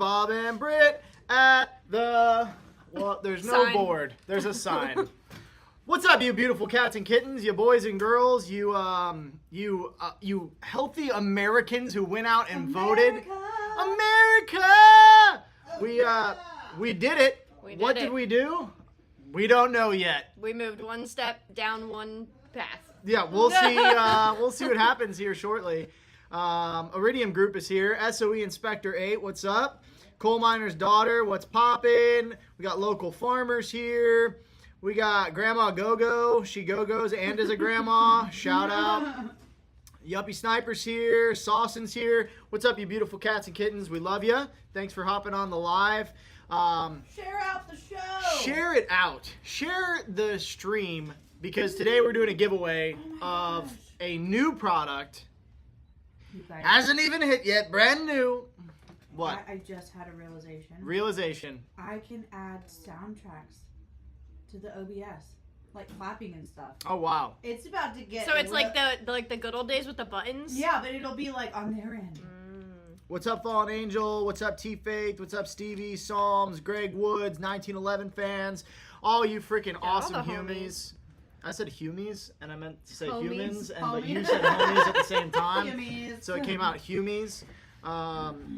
Bob and Britt at the... Well, there's no Sign. board. There's a sign. What's up, you beautiful cats and kittens, you boys and girls, you healthy Americans who went out and voted. America! We did it. What did we do? We don't know yet. We moved one step down one path. Yeah, we'll see. We'll see what happens here shortly. Iridium Group is here. SOE Inspector 8, what's up? Coal Miner's Daughter, what's poppin'? We got local farmers here. We got Grandma Go-Go. She go-goes and is a grandma. Shout out. Yuppie Sniper's here. Sawson's here. What's up, you beautiful cats and kittens? We love you. Thanks for hopping on the live. Share out the show. Share it out. Share the stream, because today we're doing a giveaway of a new product. Hasn't even hit yet. Brand new. What? I just had a realization. Realization. I can add soundtracks to the OBS, like clapping and stuff. Oh wow. It's about to get. So it's like the good old days with the buttons? Yeah, but it'll be like on their end. What's up, Fallen Angel? What's up, T-Faith? What's up, Stevie? Psalms, Greg Woods, 1911 fans. All you freaking awesome all the humies. I said humies, and I meant to say Homies. humans, but you said homies at the same time. Humies. So it came out humies.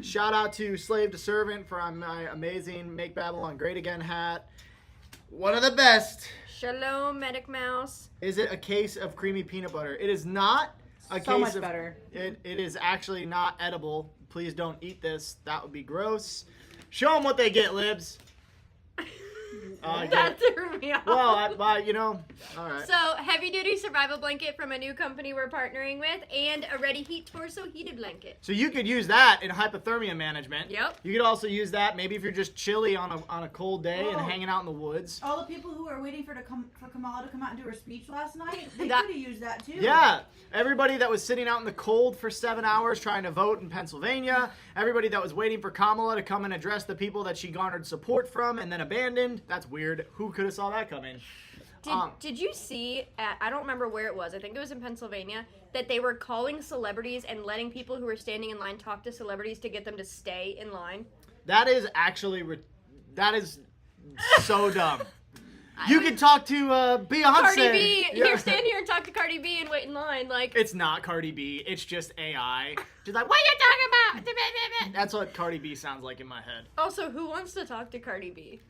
Shout out to Slave to Servant for my amazing Make Babylon Great Again hat. One of the best. Shalom, Medic Mouse. Is it a case of creamy peanut butter? It is not a So case much of better. It is actually not edible. Please don't eat this. That would be gross. Show them what they get, Libs. That threw me off. Well, you know, all right. So, heavy duty survival blanket from a new company we're partnering with, and a Ready Heat Torso heated blanket. So you could use that in hypothermia management. Yep. You could also use that maybe if you're just chilly on a cold day and Oh. hanging out in the woods. All the people who are waiting for Kamala to come out and do her speech last night, they That- could have used that too. Yeah, everybody that was sitting out in the cold for 7 hours trying to vote in Pennsylvania, everybody that was waiting for Kamala to come and address the people that she garnered support from and then abandoned. That's weird. Who could have saw that coming? Did you see, I don't remember where it was, I think it was in Pennsylvania, that they were calling celebrities and letting people who were standing in line talk to celebrities to get them to stay in line? That is actually, that is so dumb. You can talk to Beyonce. Cardi B, Yeah. here, stand here and talk to Cardi B and wait in line, like... It's not Cardi B. It's just AI. She's like, what are you talking about? That's what Cardi B sounds like in my head. Also, who wants to talk to Cardi B?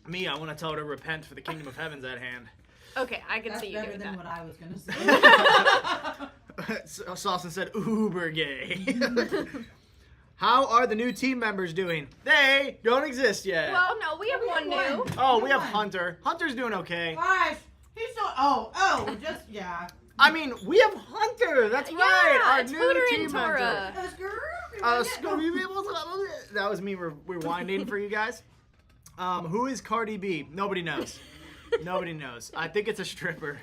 Me, I want to tell her to repent for the kingdom of heaven's at hand. Okay, I can That's see you better doing than that. what I was gonna say. Saucin said, uber gay. How are the new team members doing? They don't exist yet. Well, no, we have one new. Oh, we have Come on. Hunter. Hunter's doing okay. Gosh, he's so. Just yeah. I mean, we have Hunter. That's right. Yeah, Our it's new Hooter team and Tora. member. That was me rewinding for you guys. Who is Cardi B? Nobody knows. Nobody knows. I think it's a stripper.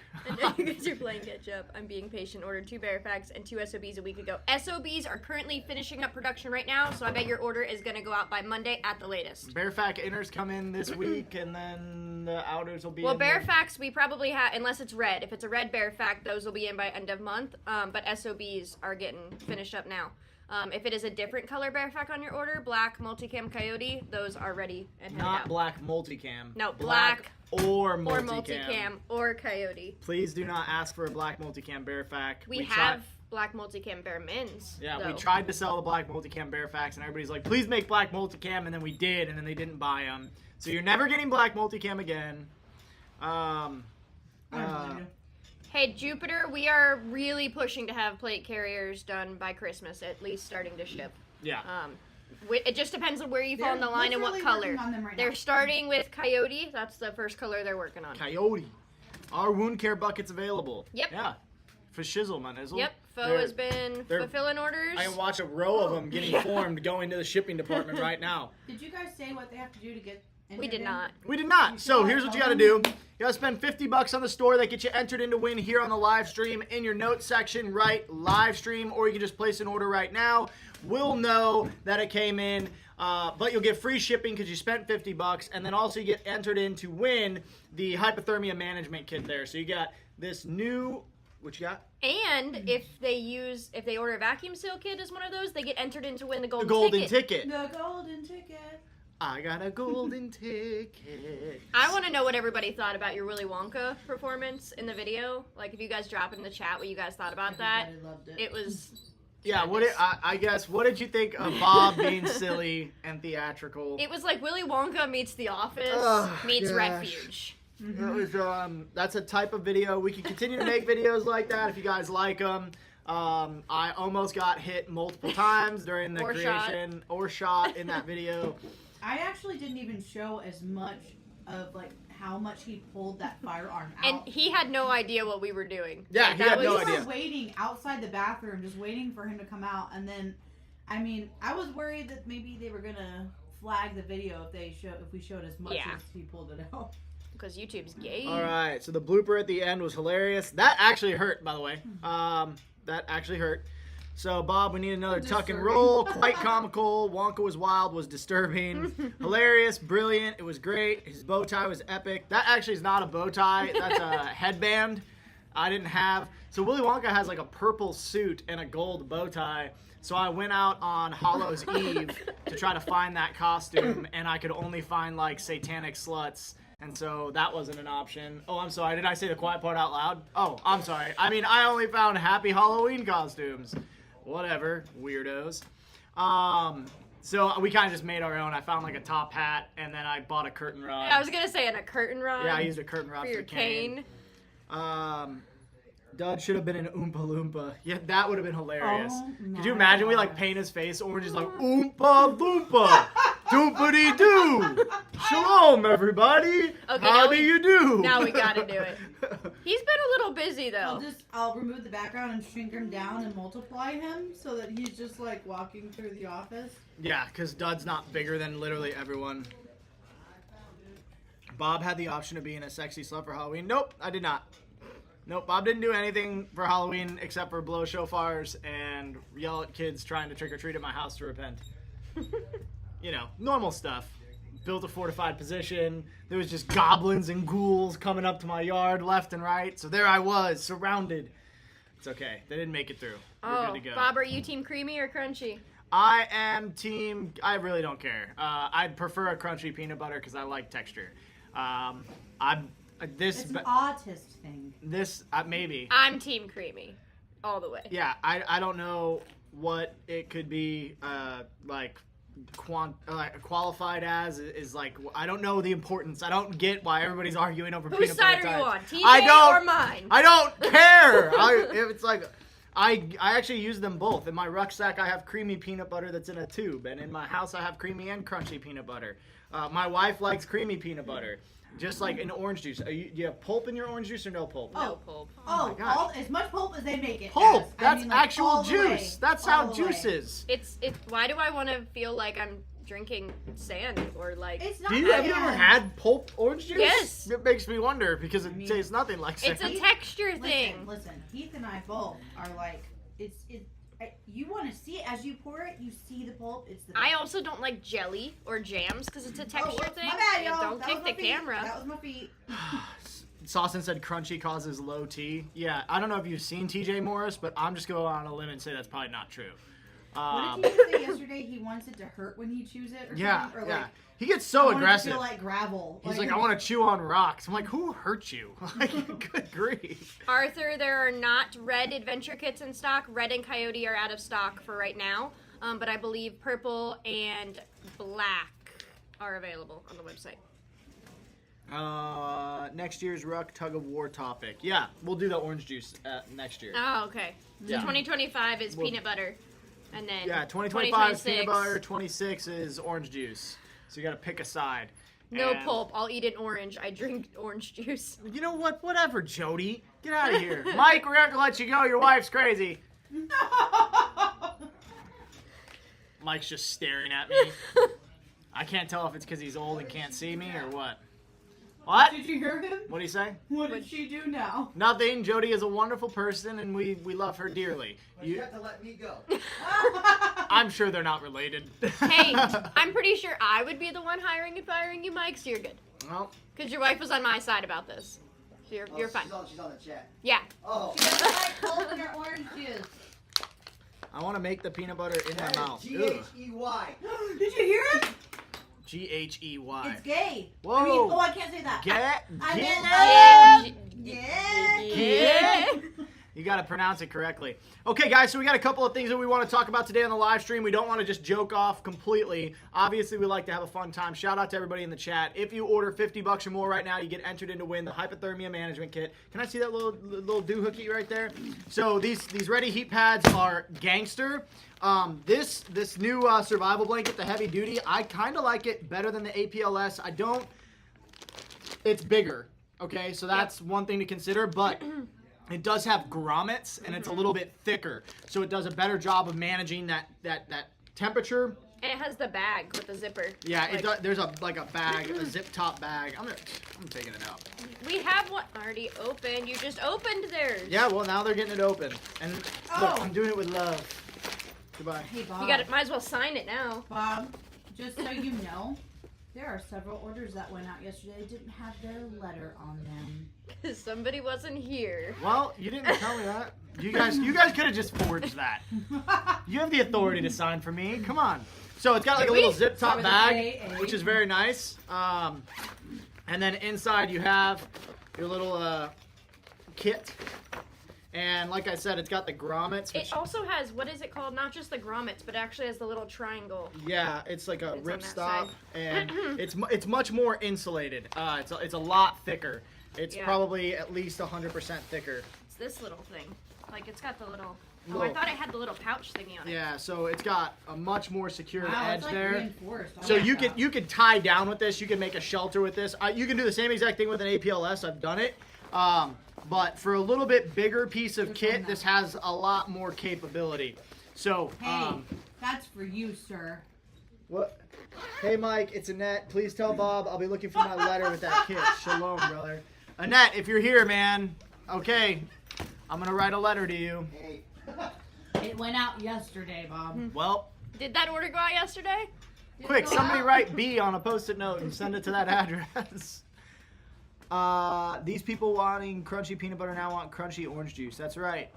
You guys are playing catch up. I'm being patient. Ordered 2 Bearfacts and 2 SOBs a week ago. SOBs are currently finishing up production right now, so I bet your order is going to go out by Monday at the latest. Bearfac inners come in this week, and then the outers will be Well, in there. Bearfacts we probably have, unless it's red. If it's a red Bearfact, those will be in by end of month. But SOBs are getting finished up now. If it is a different color Bearfact on your order, black, multicam, coyote, those are ready and headed Not out. black multicam. No, black or or multicam. multicam or coyote. Please do not ask for a black multicam Bearfac. We have black multicam Bear Mins. Yeah, though. we tried to sell the black multicam Bearfacs, and everybody's like, please make black multicam, and then we did, and then they didn't buy them. So you're never getting black multicam again. Hey, Jupiter, we are really pushing to have plate carriers done by Christmas, at least starting to ship. Yeah. It just depends on where you fall They're in the line and what literally color. working on them right They're now. starting with Coyote. That's the first color they're working on. Coyote. Our wound care bucket's available. Yep. Yeah. For shizzle, my nizzle. Yep, Foe They're- has been they're- fulfilling orders. I can watch a row of them getting formed going to the shipping department right now. Did you guys say what they have to do to get? We entered did in? not. We did not. So here's what you gotta do. You gotta spend $50 on the store that gets you entered in to win here on the live stream. In your notes section, write live stream, or you can just place an order right now. We'll know that it came in, but you'll get free shipping because you spent $50, and then also you get entered in to win the hypothermia management kit there. So you got this new What you got? And if they order a vacuum seal kit as one of those, they get entered in to win the golden, The golden ticket. ticket. The golden ticket. I got a golden ticket. I want to know what everybody thought about your Willy Wonka performance in the video. Like, if you guys drop it in the chat what you guys thought about that. Everybody loved it. It was... Yeah, I guess, what did you think of Bob being silly and theatrical? It was like Willy Wonka meets The Office meets gosh. Refuge. That was, that's a type of video. We can continue to make videos like that if you guys like them. I almost got hit multiple times during the creation or shot in that video. I actually didn't even show as much of like how much he pulled that firearm out. And he had no idea what we were doing. Yeah, Like, he had no We idea. were waiting outside the bathroom, just waiting for him to come out. And then, I mean, I was worried that maybe they were gonna flag the video if we showed as much as he pulled it out. Because YouTube's gay. All right, so the blooper at the end was hilarious. That actually hurt, by the way. That actually hurt. So, Bob, we need another tuck and roll. Quite comical. Wonka was wild, was disturbing. Hilarious, brilliant. It was great. His bow tie was epic. That actually is not a bow tie. That's a headband I didn't have. So, Willy Wonka has like a purple suit and a gold bow tie. So, I went out on Hallows Eve to try to find that costume, and I could only find like satanic sluts. And so that wasn't an option. Oh, I'm sorry. Did I say the quiet part out loud? Oh, I'm sorry. I mean, I only found Happy Halloween costumes. Whatever, weirdos. So we kind of just made our own. I found like a top hat, and then I bought a curtain rod. I was gonna say, and a curtain rod. Yeah, I used a curtain rod for your cane. Dud should have been an Oompa Loompa. Yeah, that would have been hilarious. Oh Could you my imagine we like paint his face orange, just like Oompa Loompa, doopity doo. Shalom, everybody. Okay, How now do you do? Now we gotta do it. He's been a little busy though. I'll remove the background and shrink him down and multiply him so that he's just like walking through the office. Yeah, because Dud's not bigger than literally everyone. Bob had the option of being a sexy slut for Halloween. Nope, I did not. Nope, Bob didn't do anything for Halloween except for blow shofars and yell at kids trying to trick-or-treat at my house to repent. You know, normal stuff. Built a fortified position. There was just goblins and ghouls coming up to my yard left and right. So there I was, surrounded. It's okay. They didn't make it through. We're good to go. Bob, are you team creamy or crunchy? I am team... I really don't care. I'd prefer a crunchy peanut butter because I like texture. It's an autist thing. Maybe. I'm team creamy. All the way. Yeah, I don't know what it could be, qualified as is like. I don't know the importance. I don't get why everybody's arguing over Whose peanut butter side are you on? types. TJ or mine? I don't care. It's like I actually use them both. In my rucksack, I have creamy peanut butter that's in a tube, and in my house, I have creamy and crunchy peanut butter. My wife likes creamy peanut butter. Just like in orange juice. Do you have pulp in your orange juice or no pulp? No pulp. Oh, as much pulp as they make it. Pulp. As. That's like, actual juice. That's how juice is. It's. Why do I want to feel like I'm drinking sand or like? It's not. Have you ever had pulp orange juice? Yes. It makes me wonder because it tastes nothing like sand. It's a texture thing. Listen. Heath and I both are like, you want to see it as you pour it. You see the pulp. It's the. I also don't like jelly or jams because it's a texture thing. My bad, y'all. Don't kick the camera. That was my feet. Saucin said crunchy causes low T. Yeah, I don't know if you've seen TJ Morris, but I'm just going on a limb and say that's probably not true. What did he say yesterday? He wants it to hurt when he chews it, or yeah, something? Or yeah. Like, He gets so I aggressive. Want it to feel like gravel. He's like, I want to chew on rocks. I'm like, who hurt you? Like, good grief. Arthur, there are not red adventure kits in stock. Red and Coyote are out of stock for right now, but I believe purple and black are available on the website. Next year's Ruck tug of war topic. Yeah, we'll do the orange juice next year. Oh, okay. So Yeah. 2025 is peanut butter, and then 2025 is peanut butter. 26 is orange juice. So you got to pick a side. No And pulp. I'll eat an orange. I drink orange juice. You know what? Whatever, Jody. Get out of here. Mike, we're going to let you go. Your wife's crazy. Mike's just staring at me. I can't tell if it's because he's old and can't see me or what. What? Did you hear him? What did he say? What did she do now? Nothing. Jody is a wonderful person, and we love her dearly. You have to let me go. I'm sure they're not related. Hey, I'm pretty sure I would be the one hiring and firing you, Mike, so you're good. Well, Because your wife was on my side about this. You're fine. She's on the chat. Yeah. Oh. She doesn't like cold in her orange juice. I want to make the peanut butter in my mouth. G-H-E-Y. Did you hear it? G-H-E-Y. It's gay. Whoa. I mean, I can't say that. Get. Yeah. You got to pronounce it correctly. Okay, guys, so we got a couple of things that we want to talk about today on the live stream. We don't want to just joke off completely. Obviously, we like to have a fun time. Shout out to everybody in the chat. If you order $50 or more right now, you get entered in to win the hypothermia management kit. Can I see that little doohickey right there? So these Ready heat pads are gangster. This new survival blanket, the heavy duty, I kind of like it better than the APLS. I don't. It's bigger. Okay, so that's one thing to consider, but it does have grommets, and it's a little bit thicker, so it does a better job of managing that temperature. And it has the bag with the zipper. Yeah, it does. There's a bag, a zip top bag. I'm taking it out. We have one already opened. You just opened theirs. Yeah, well now they're getting it open, and look, I'm doing it with love. Goodbye. Hey, Bob. You got it. Might as well sign it now. Bob, just so you know, there are several orders that went out yesterday that didn't have their letter on them. Somebody wasn't here. Well, you didn't tell me that. You guys could have just forged that. You have the authority to sign for me. Come on. So it's got like a little zip top bag, which is very nice. And then inside you have your little kit. And like I said, it's got the grommets. It also has, what is it called? Not just the grommets, but actually has the little triangle. Yeah, it's like a It's rip on that stop, side. and it's much more insulated. It's a lot thicker. It's probably at least 100% thicker. It's this little thing. Like, it's got the little... Oh, Little- I thought it had the little pouch thingy on it. Yeah, so it's got a much more secure Wow, edge it's like there. reinforced. I So like that. you could tie down with this. You can make a shelter with this. You can do the same exact thing with an APLS. I've done it. But for a little bit bigger piece of kit, this has a lot more capability. So, Hey, that's for you, sir. what? Hey, Mike, it's Annette. Please tell Bob I'll be looking for my letter with that kit. Shalom, brother. Annette, if you're here, man, okay, I'm going to write a letter to you. Hey. It went out yesterday, Bob. Well, Did that order go out yesterday? quick, somebody write B on a Post-it note and send it to that address. These people wanting crunchy peanut butter now want crunchy orange juice. That's right.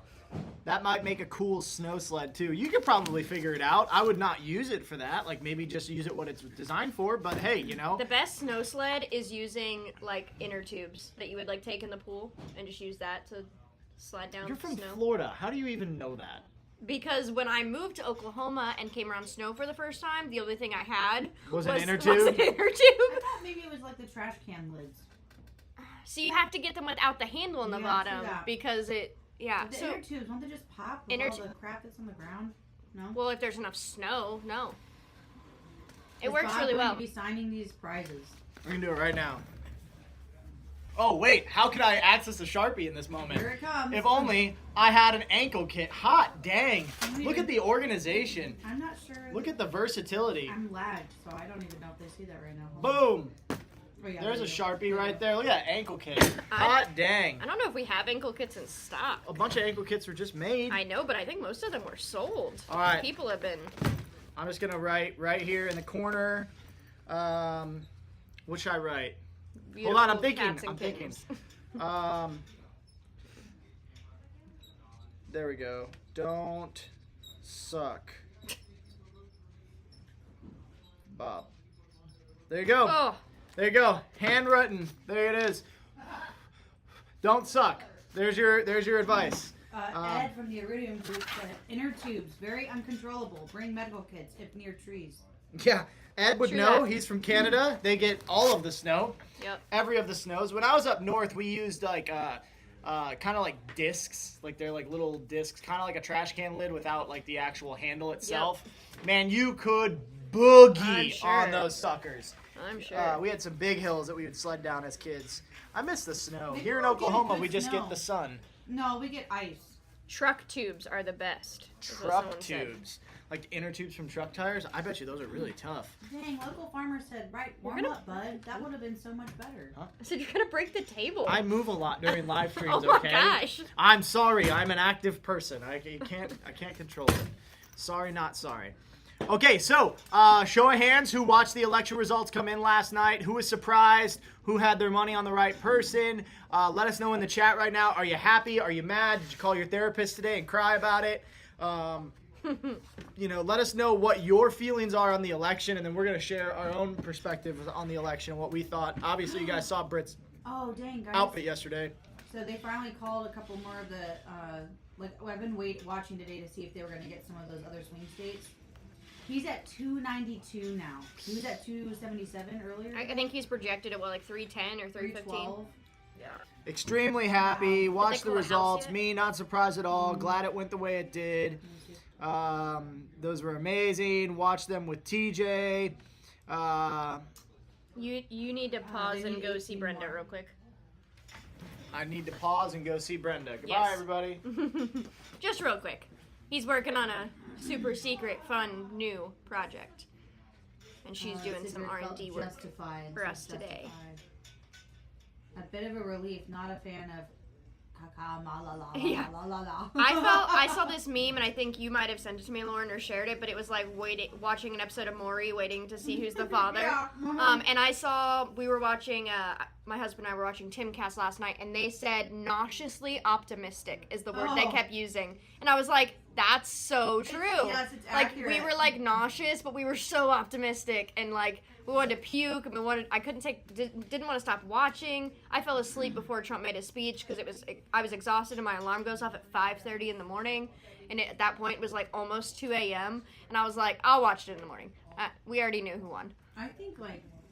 That might make a cool snow sled too. You could probably figure it out. I would not use it for that. Like maybe just use it what it's designed for. But hey, you know. The best snow sled is using, like, inner tubes that you would, like, take in the pool and just use that to slide down You're from snow. Florida. How do you even know that? Because when I moved to Oklahoma and came around snow for the first time, the only thing I had Was an inner was tube? an inner I tube. thought maybe it was like the trash can lids. So you have to get them without the handle in the Yeah, bottom see that. because it, yeah. The So, inner tubes, won't they just pop with Inner all tu- the crap that's on the ground? No? well, if there's enough snow, no. It Is works Bob really going well. to be signing these prizes? We're gonna do it right now. Oh wait, how could I access a Sharpie in this moment? Here it comes. If only I had an ankle kit. Hot dang! I'm Look at the organization. I'm not sure. Look at the versatility. I'm lagged, so I don't even know if they see that right now. Boom! Oh, yeah, There's a there you go. Sharpie right there. Look at that ankle kit. Hot dang. I don't know if we have ankle kits in stock. A bunch of ankle kits were just made. I know, but I think most of them were sold. All right. People have been. I'm just gonna write right here in the corner. What should I write? Hold on, I'm beautiful thinking. cats and I'm thinking. kittens. There we go. Don't suck, Bob. There you go. Oh, There you go. Handwritten. There it is. Don't suck. There's your advice. Ed from the Iridium Group said, inner tubes, very uncontrollable. Bring medical kits if near trees. Yeah, Ed would True know. that. He's from Canada. They get all of the snow. yep. Every of the snows. When I was up north, we used like kind of like discs. Like they're like little discs, kind of like a trash can lid without like the actual handle itself. Man, you could I'm boogie sure. on those suckers. I'm sure. We had some big hills that we would sled down as kids. I miss the snow. Maybe Here in we'll get Oklahoma, good we just snow. get the sun. No, we get ice. Truck tubes are the best. is what Truck someone said. tubes. Like inner tubes from truck tires. I bet you those are really tough. Dang, local farmer said, right, warm gonna- up, bud. That would have been so much better. Huh? I said you're gonna break the table. I move a lot during live streams, Oh my okay? gosh. I'm sorry. I'm an active person. I can't control it. Sorry, not sorry. Okay, so show of hands who watched the election results come in last night. Who was surprised? Who had their money on the right person? Let us know in the chat right now. Are you happy? Are you mad? Did you call your therapist today and cry about it? Let us know what your feelings are on the election, and then we're going to share our own perspective on the election, what we thought. Obviously, you guys saw Britt's outfit yesterday. So they finally called a couple more of the, I've been watching today to see if they were going to get some of those other swing states. He's at 292 now. He was at 277 earlier. I think he's projected at, 310 or 315? Yeah. Extremely happy. Wow. Watched the Did they call results. house yet? Me, not surprised at all. Glad it went the way it did. Those were amazing. Watched them with TJ. You need to pause and go see Brenda real quick. I need to pause and go see Brenda. Goodbye, Yes. everybody. Just real quick. He's working on a super secret, fun, new project. And she's doing some R&D work for us today. A bit of a relief. Not a fan of caca ma la la la Yeah. la la la. I saw this meme, and I think you might have sent it to me, Lauren, or shared it, but it was like watching an episode of Maury, waiting to see who's the father. Yeah. And we were watching, my husband and I were watching Timcast last night, and they said nauseously optimistic is the word they kept using. And I was like, that's so true. Yes, it's like, we accurate. were nauseous, but we were so optimistic, and we wanted to puke, and I didn't want to stop watching. I fell asleep before Trump made his speech because I was exhausted, and my alarm goes off at 5:30 in the morning, and at that point it was almost 2 a.m. and I was like, I'll watch it in the morning. We already knew who won. I think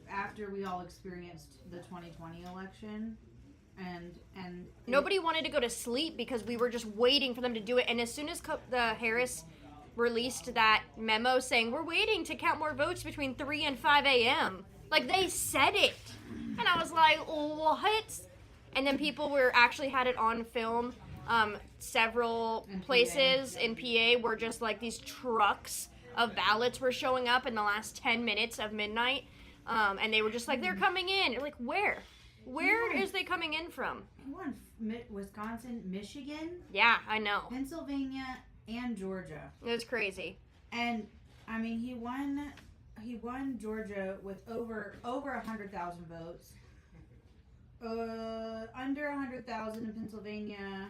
after we all experienced the 2020 election, and Nobody wanted to go to sleep because we were just waiting for them to do it. And as soon as the Harris released that memo saying we're waiting to count more votes between 3 and 5 a.m., they said it, and I was like, what? And then people actually had it on film. Several places in PA were just these trucks of ballots were showing up in the last 10 minutes of midnight, and they were just they're coming in. Where? Where is they coming in from? He won Wisconsin, Michigan, Yeah, I know. Pennsylvania, and Georgia. It was crazy. And I mean, he won Georgia with over 100,000 votes. Under 100,000 in Pennsylvania.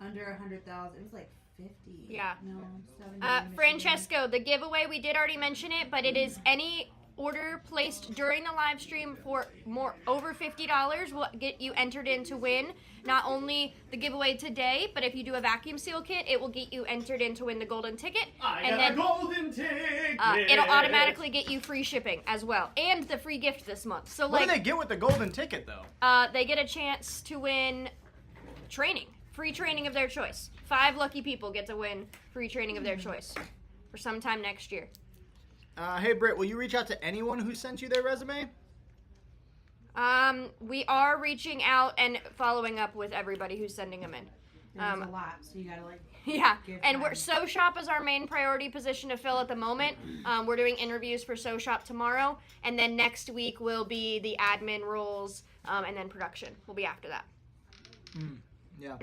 Under 100,000. It was 50. Yeah. No, 70. in Michigan. Francesco, the giveaway, we did already mention it, but it is any order placed during the live stream for over $50 will get you entered in to win not only the giveaway today, but if you do a vacuum seal kit, it will get you entered in to win the golden ticket. A golden ticket. It'll automatically get you free shipping as well, and the free gift this month. So What do they get with the golden ticket, though? they get a chance to win free training of their choice. 5 lucky people get to win free training of their choice for sometime next year. Hey, Britt, will you reach out to anyone who sent you their resume? We are reaching out and following up with everybody who's sending them in. There's a lot, so you gotta Yeah, give and time. So Shop is our main priority position to fill at the moment. We're doing interviews for So Shop tomorrow, and then next week will be the admin roles, and then production will be after that. Yeah.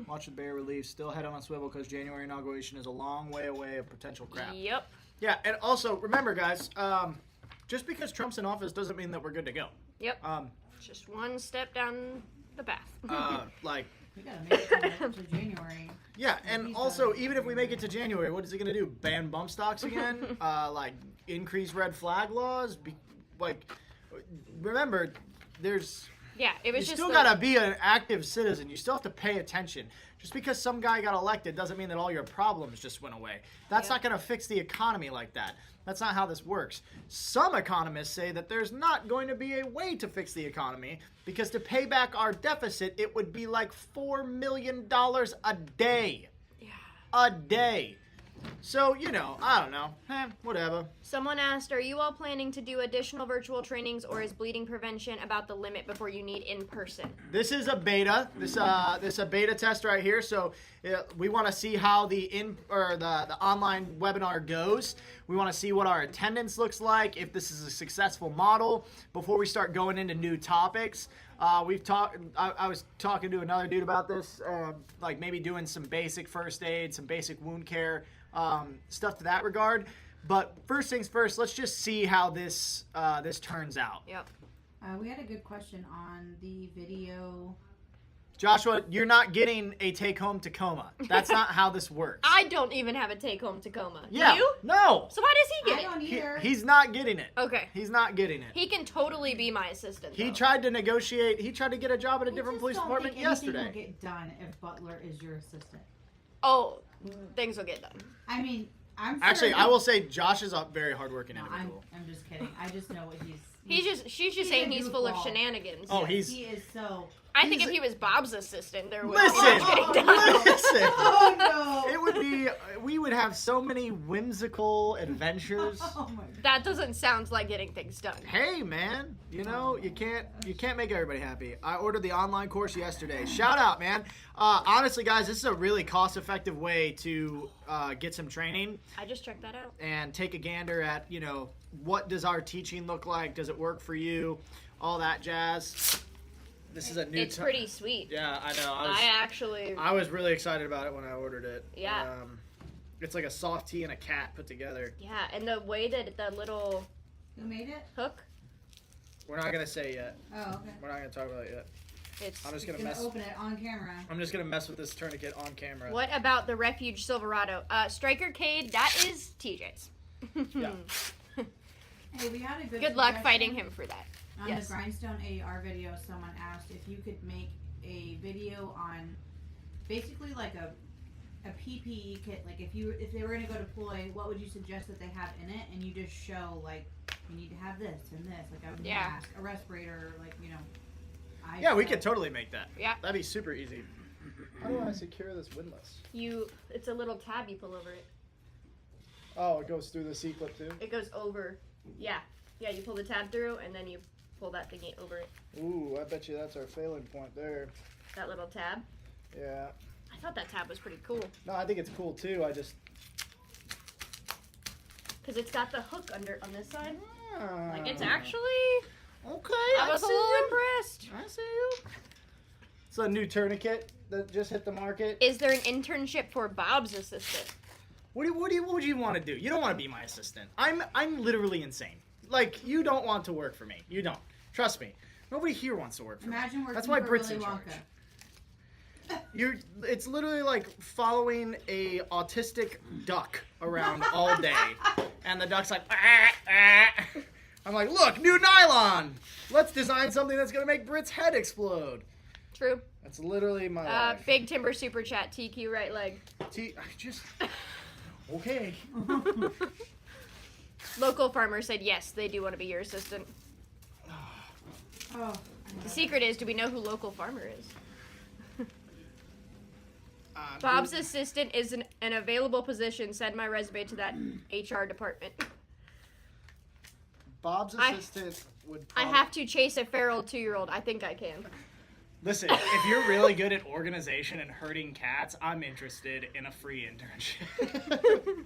Watch the Bear Relief. Still head on a swivel because January inauguration is a long way away of potential crap. Yep. Yeah, and also, remember, guys, just because Trump's in office doesn't mean that we're good to go. Yep. Just one step down the path. We gotta make it to January. Yeah, and also, even if we make it to January, what is it going to do? Ban bump stocks again? Increase red flag laws? Remember, there's... Yeah, it was you just still gotta be an active citizen. You still have to pay attention. Just because some guy got elected doesn't mean that all your problems just went away. That's not gonna fix the economy like that. That's not how this works. Some economists say that there's not going to be a way to fix the economy because to pay back our deficit, it would be $4 million a day. Yeah. A day. So, I don't know. Whatever. Someone asked, are you all planning to do additional virtual trainings, or is bleeding prevention about the limit before you need in person? This is a beta. This a beta test right here. So we want to see how the online webinar goes. We want to see what our attendance looks like, if this is a successful model before we start going into new topics. We've talked. I was talking to another dude about this, like maybe doing some basic first aid, some basic wound care, stuff to that regard. But first things first, let's just see how this turns out. Yep. We had a good question on the video. Joshua, you're not getting a take-home Tacoma. That's not how this works. I don't even have a take-home Tacoma. Yeah. Do you? No. So why does he I get it? don't either. He's not getting it. Okay. He's not getting it. He can totally be my assistant. He though. tried to negotiate. He tried to get a job at a I different just police don't department think anything yesterday. will get done if Butler is your assistant. Oh, things will get done. I mean, I'm sure Actually, I will say Josh is a very hardworking No, individual. I'm just kidding. I just know what he's. She's just He's saying a he's full of goofball. shenanigans. Oh, He is so. I think if he was Bob's assistant, there would Listen, be much getting done. listen. Oh no! It would be. We would have so many whimsical adventures. Oh my god. That doesn't sound like getting things done. Hey man, you know you can't make everybody happy. I ordered the online course yesterday. Shout out, man. Honestly, guys, this is a really cost-effective way to get some training I just checked that out. and take a gander at what does our teaching look like? Does it work for you? All that jazz. This is a new. It's pretty sweet. Yeah, I know. I was really excited about it when I ordered it. Yeah. It's like a soft tea and a cat put together. Yeah, and the way that the little Who made it? hook, We're not gonna say yet. Oh, okay. We're not gonna talk about it yet. it's. I'm just He's gonna gonna mess. open it on camera. I'm just gonna mess with this tourniquet on camera. What about the Refuge Silverado? Striker Cade, that is TJ's. Yeah. Hey, we had a good. Good luck suggestion. fighting him for that. On Yes. the Grindstone AR video, someone asked if you could make a video on basically like a PPE kit. Like if they were gonna go deploy, what would you suggest that they have in it? And you just show like you need to have this and this, like a Yeah. mask, a respirator, like eye Yeah, we stuff. could totally make that. Yeah. That'd be super easy. How do I secure this windlass? It's a little tab you pull over it. Oh, it goes through the C-clip too? It goes over. Yeah. Yeah, you pull the tab through and then you pull that thingy over it. Ooh, I bet you that's our failing point there. That little tab. Yeah. I thought that tab was pretty cool. No, I think it's cool too. I just... Because it's got the hook under on this side. Like, it's Ah. actually... Okay, I was a little impressed. I see you. It's a new tourniquet that just hit the market. Is there an internship for Bob's assistant? What would you want to do? You don't want to be my assistant. I'm literally insane. Like, you don't want to work for me. You don't. Trust me. Nobody here wants to work for Imagine me. working That's why for Brit's Willy in charge. Wonka. It's literally like following a autistic duck around all day, and the duck's like, ah, ah. I'm like, look, new nylon. Let's design something that's gonna make Brit's head explode. True. That's literally my life. Big Timber Super Chat, TQ right leg. Okay. Local farmer said yes, they do want to be your assistant. Oh. The secret is, do we know who local farmer is? Bob's assistant is an available position. Send my resume to that HR department. Bob's assistant would. I have to chase a feral 2-year-old. I think I can. Listen, if you're really good at organization and herding cats, I'm interested in a free internship.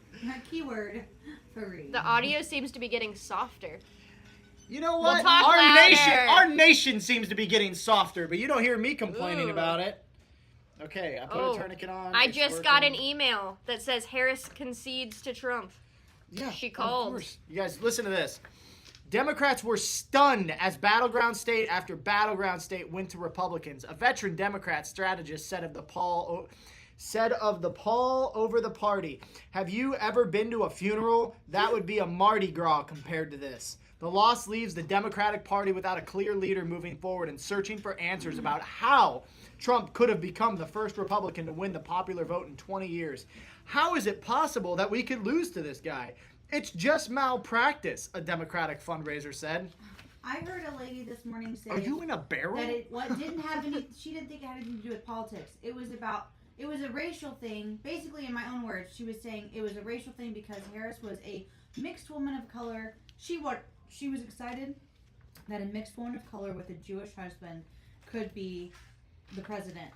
Keyword free. The audio seems to be getting softer. You know what? talk our louder. our nation seems to be getting softer, but you don't hear me complaining Ooh. about it. Okay, I put a tourniquet on. I it's just got an working. email that says Harris concedes to Trump. Yeah, She of called. course. You guys, listen to this. Democrats were stunned as battleground state after battleground state went to Republicans. A veteran Democrat strategist said of the poll over the party, "Have you ever been to a funeral? That would be a Mardi Gras compared to this." The loss leaves the Democratic Party without a clear leader moving forward and searching for answers about how Trump could have become the first Republican to win the popular vote in 20 years. How is it possible that we could lose to this guy? It's just malpractice, a Democratic fundraiser said. I heard a lady this morning say Are you in a barrel? that it didn't have any. She didn't think it had anything to do with politics. It was a racial thing. Basically, in my own words, she was saying it was a racial thing because Harris was a mixed woman of color. She was excited that a mixed woman of color with a Jewish husband could be the president.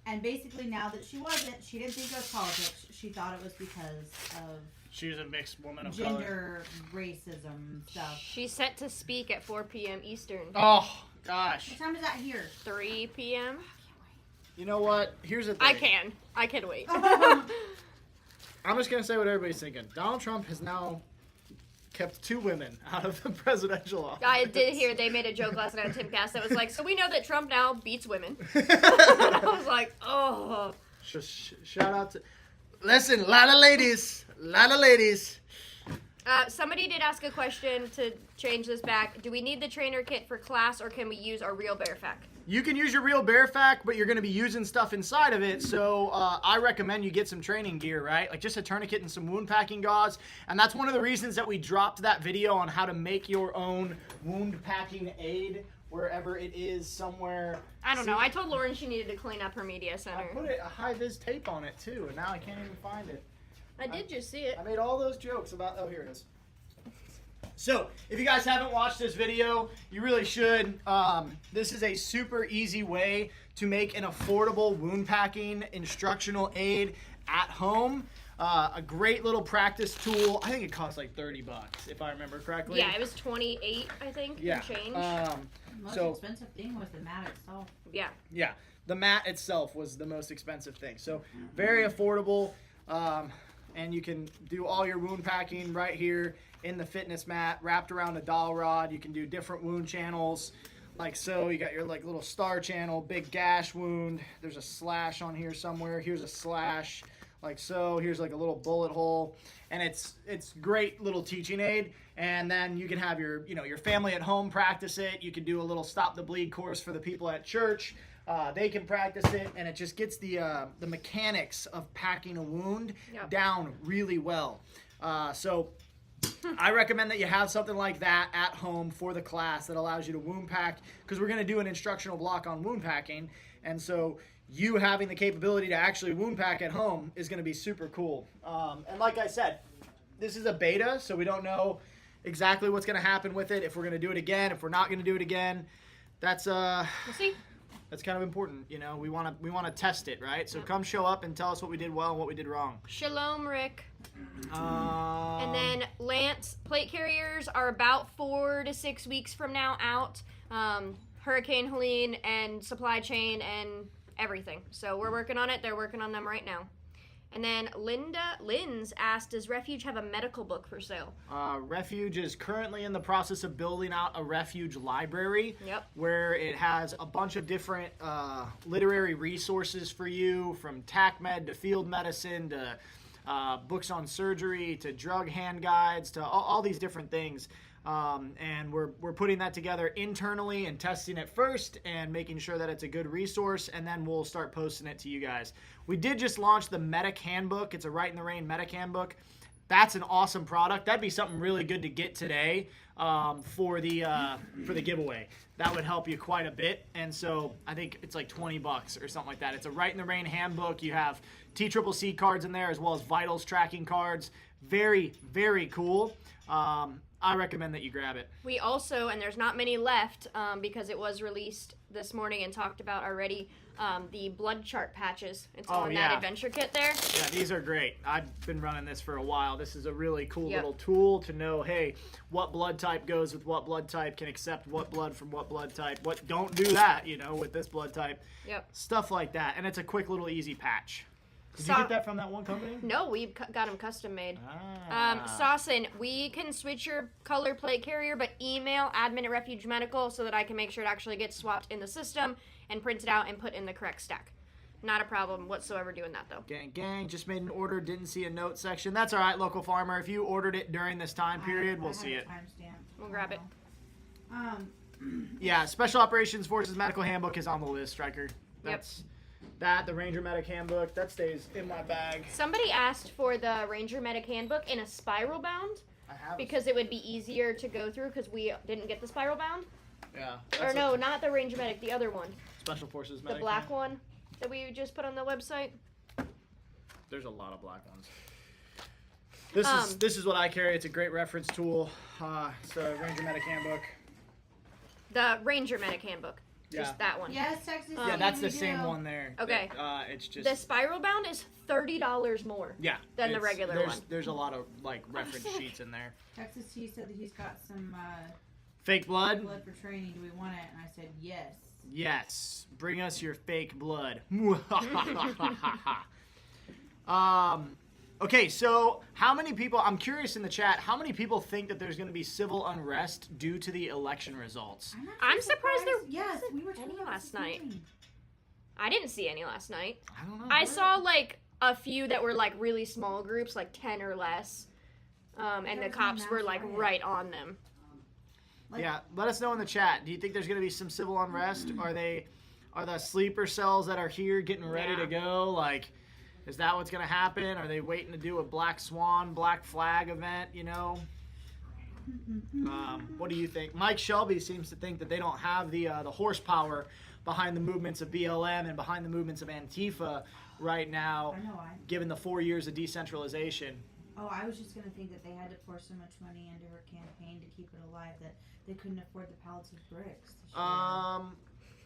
And basically, now that she wasn't, she didn't think it was politics. She thought it was because of She was a mixed woman of color. gender racism stuff. She's set to speak at 4 p.m. Eastern. Oh, Gosh. What time is that here? 3 p.m. You know what? Here's the thing. I can wait. I'm just going to say what everybody's thinking. Donald Trump has now kept 2 women out of the presidential office. I did hear they made a joke last night on Timcast that was like, so we know that Trump now beats women. And I was like, oh. Shout out to... Listen, lot of ladies. Somebody did ask a question to change this back. Do we need the trainer kit for class, or can we use our real Bearfac? You can use your real Bearfac, but you're going to be using stuff inside of it, so I recommend you get some training gear, right? Like just a tourniquet and some wound packing gauze, and that's one of the reasons that we dropped that video on how to make your own wound packing aid wherever it is somewhere. I don't know. I told Lauren she needed to clean up her media center. I put a high-vis tape on it, too, and now I can't even find it. I did just see it. I made all those jokes about... Oh, here it is. So, if you guys haven't watched this video, you really should. This is a super easy way to make an affordable wound packing instructional aid at home. A great little practice tool. I think it costs like $30, if I remember correctly. Yeah, it was 28, I think, Yeah. and change. The most expensive thing was the mat itself. Yeah. Yeah, the mat itself was the most expensive thing. So, very affordable. And you can do all your wound packing right here in the fitness mat, wrapped around a dowel rod. You can do different wound channels, like so. You got your like little star channel, big gash wound. There's a slash on here somewhere. Here's a slash, like so. Here's like a little bullet hole, and it's great little teaching aid. And then you can have your family at home practice it. You can do a little stop the bleed course for the people at church. They can practice it, and it just gets the mechanics of packing a wound down really well. So I recommend that you have something like that at home for the class that allows you to wound pack, because we're going to do an instructional block on wound packing, and so you having the capability to actually wound pack at home is going to be super cool. And like I said, this is a beta, so we don't know exactly what's going to happen with it, if we're going to do it again, if we're not going to do it again. That's We'll see. That's kind of important, we want to test it, right? So come show up and tell us what we did well and what we did wrong. Shalom, Rick. And then Lance, plate carriers are about 4 to 6 weeks from now out. Hurricane Helene and supply chain and everything. So we're working on it. They're working on them right now. And then Lynn's asked, does Refuge have a medical book for sale? Refuge is currently in the process of building out a Refuge library. Yep. Where it has a bunch of different literary resources for you, from TACMed to field medicine to books on surgery to drug hand guides to all these different things. And we're putting that together internally and testing it first and making sure that it's a good resource, and then we'll start posting it to you guys. We did just launch the Medic Handbook. It's a Right in the Rain Medic Handbook. That's an awesome product. That'd be something really good to get today for the giveaway. That would help you quite a bit. And so I think it's like $20 or something like that. It's a Right in the Rain handbook. You have TCCC cards in there as well as vitals tracking cards. Very, very cool. I recommend that you grab it. We also, and there's not many left because it was released this morning and talked about already, the blood chart patches. It's on that adventure kit there. Yeah, these are great. I've been running this for a while. This is a really cool little tool to know, hey, what blood type goes with what blood type, can accept what blood from what blood type, what don't do that, with this blood type. Yep. Stuff like that. And it's a quick little easy patch. Did you get that from that one company? No, we've got them custom made. Sawson, we can switch your color plate carrier, but email admin at Refuge Medical so that I can make sure it actually gets swapped in the system and printed out and put in the correct stack. Not a problem whatsoever doing that, though. Gang, just made an order, didn't see a note section. That's all right, local farmer. If you ordered it during this time period, we'll see it. We'll grab it. Yeah, Special Operations Forces Medical Handbook is on the list, Stryker. That's the Ranger Medic Handbook, that stays in my bag. Somebody asked for the Ranger Medic Handbook in a spiral bound because it would be easier to go through because we didn't get the spiral bound. Yeah. Or no, not the Ranger Medic, the other one. Special Forces Medic. The black one that we just put on the website. There's a lot of black ones. This is what I carry. It's a great reference tool. It's the Ranger Medic Handbook. The Ranger Medic Handbook. Just that one. Yes, Texas. Yeah, that's the same one there. Okay. It's just the spiral bound is $30 more. Yeah. Than the regular one. There's a lot of reference sheets in there. Texas T said that he's got some fake blood for training. Do we want it? And I said Yes. Bring us your fake blood. Okay, so how many people, I'm curious in the chat, how many people think that there's going to be civil unrest due to the election results? I'm surprised there Yes, wasn't we were talking any about last this night. morning. I didn't see any last night. I don't know. I saw like a few that were like really small groups, like 10 or less. And There the was no cops were mass like riot. right on them. Yeah, let us know in the chat. Do you think there's going to be some civil unrest? Are the sleeper cells that are here getting ready to go? Like, is that what's going to happen? Are they waiting to do a Black Swan, Black Flag event, you know? What do you think? Mike Shelby seems to think that they don't have the horsepower behind the movements of BLM and behind the movements of Antifa right now, I know why. given the 4 years of decentralization. Oh, I was just gonna think that they had to pour so much money into her campaign to keep it alive that they couldn't afford the pallets of bricks.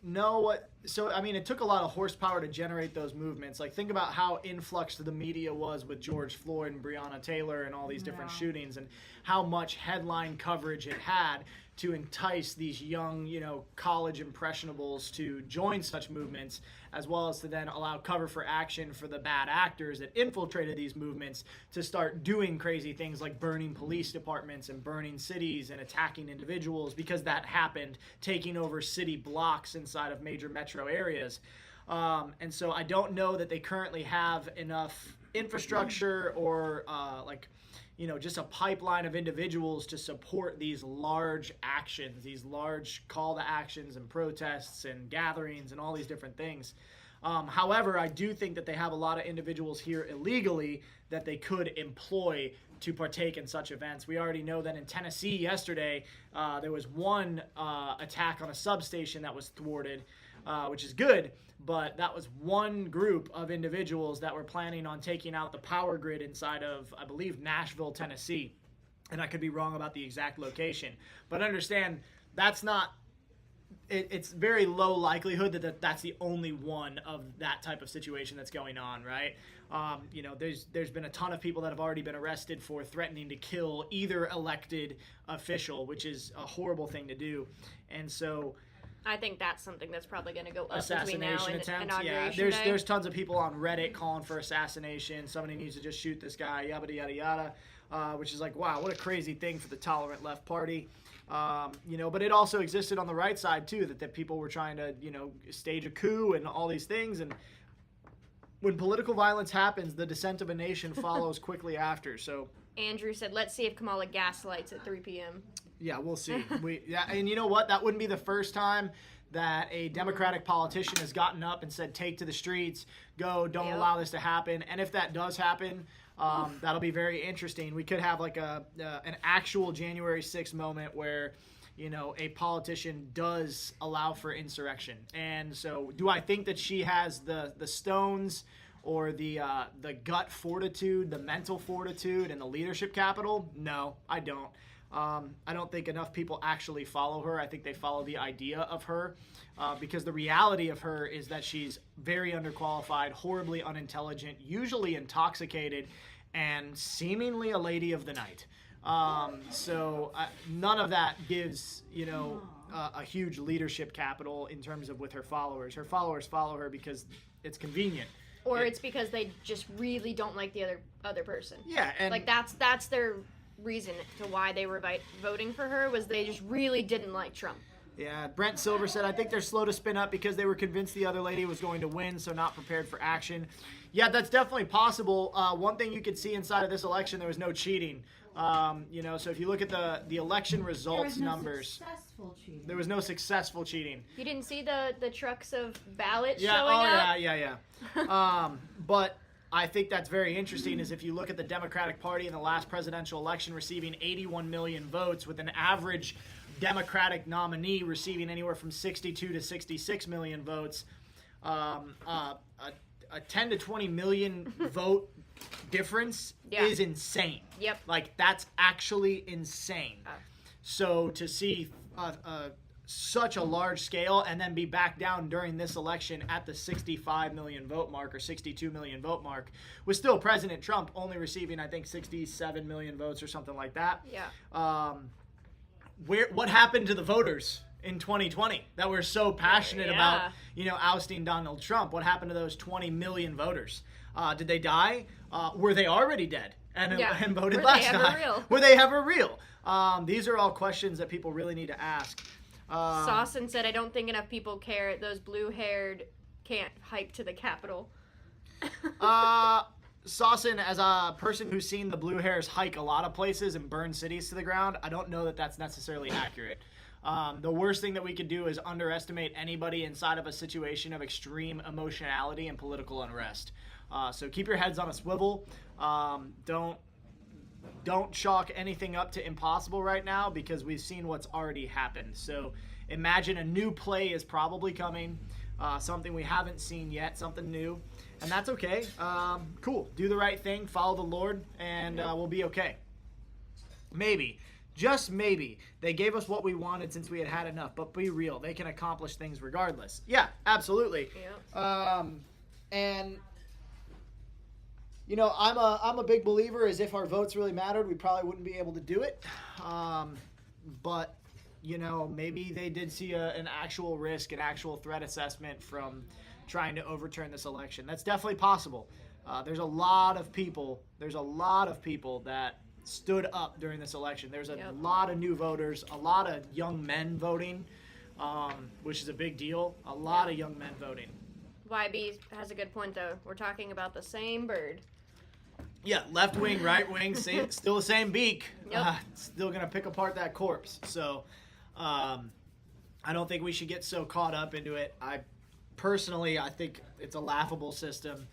No, what? So I mean, it took a lot of horsepower to generate those movements. Like, think about how influxed the media was with George Floyd and Breonna Taylor and all these different shootings, and how much headline coverage it had to entice these young, college impressionables to join such movements, as well as to then allow cover for action for the bad actors that infiltrated these movements to start doing crazy things like burning police departments and burning cities and attacking individuals, because that happened, taking over city blocks inside of major metro areas. And so I don't know that they currently have enough infrastructure or just a pipeline of individuals to support these large actions, these large call to actions and protests and gatherings and all these different things. However, I do think that they have a lot of individuals here illegally that they could employ to partake in such events. We already know that in Tennessee yesterday, there was one attack on a substation that was thwarted, which is good. But that was one group of individuals that were planning on taking out the power grid inside of, I believe, Nashville, Tennessee. And I could be wrong about the exact location. But understand, that's not, it's very low likelihood that that's the only one of that type of situation that's going on, right? There's been a ton of people that have already been arrested for threatening to kill either elected official, which is a horrible thing to do. And so I think that's something that's probably going to go up between now assassination and attempts. inauguration Yeah, day. there's tons of people on Reddit calling for assassination. Somebody needs to just shoot this guy, yada yada yada, which is like, wow, what a crazy thing for the tolerant left party. But it also existed on the right side too, that people were trying to stage a coup and all these things. And when political violence happens, the descent of a nation follows quickly after. So Andrew said, let's see if Kamala gaslights at 3 p.m. yeah, we'll see. And you know what? That wouldn't be the first time that a Democratic politician has gotten up and said, take to the streets, go, don't allow this to happen. And if that does happen, that'll be very interesting. We could have like an actual January 6th moment where, a politician does allow for insurrection. And so do I think that she has the stones or the gut fortitude, the mental fortitude, and the leadership capital? No, I don't. I don't think enough people actually follow her. I think they follow the idea of her because the reality of her is that she's very underqualified, horribly unintelligent, usually intoxicated, and seemingly a lady of the night. So none of that gives, a huge leadership capital in terms of with her followers. Her followers follow her because it's convenient. Or it's because they just really don't like the other person. Yeah, and like that's their reason to why they were voting for her, was they just really didn't like Trump. Yeah, Brent Silver said, I think they're slow to spin up because they were convinced the other lady was going to win, so not prepared for action. Yeah, that's definitely possible. One thing you could see inside of this election, there was no cheating. So if you look at the election results numbers, there was no successful cheating. You didn't see the trucks of ballots Yeah, showing up? Yeah. But I think that's very interesting is if you look at the Democratic Party in the last presidential election receiving 81 million votes with an average Democratic nominee receiving anywhere from 62 to 66 million votes, a 10 to 20 million vote difference is insane. Yep. Like, that's actually insane. So to see such a large scale and then be back down during this election at the 65 million vote mark or 62 million vote mark with still President Trump only receiving, I think, 67 million votes or something like that. Yeah. What happened to the voters in 2020 that were so passionate Yeah. about, ousting Donald Trump? What happened to those 20 million voters? Did they die? Were they already dead and voted Were last they ever time? real? Were they ever real? These are all questions that people really need to ask. Sawson said, I don't think enough people care. Those blue-haired can't hike to the Capitol. Sawson, as a person who's seen the blue hairs hike a lot of places and burn cities to the ground, I don't know that that's necessarily accurate. The worst thing that we could do is underestimate anybody inside of a situation of extreme emotionality and political unrest. So keep your heads on a swivel. Don't chalk anything up to impossible right now, because we've seen what's already happened. So imagine a new play is probably coming, something we haven't seen yet, something new, and that's okay. Cool. Do the right thing, follow the Lord, and we'll be okay. Maybe, just maybe, they gave us what we wanted since we had enough, but be real, they can accomplish things regardless. Yeah, absolutely. Yeah. And I'm a big believer, as if our votes really mattered, we probably wouldn't be able to do it. But maybe they did see an actual risk, an actual threat assessment from trying to overturn this election. That's definitely possible. There's a lot of people that stood up during this election. There's a lot of new voters, a lot of young men voting, which is a big deal. A lot of young men voting. YB has a good point, though. We're talking about the same bird. Yeah, left wing, right wing, still the same beak. Yep. Still going to pick apart that corpse. So I don't think we should get so caught up into it. I think it's a laughable system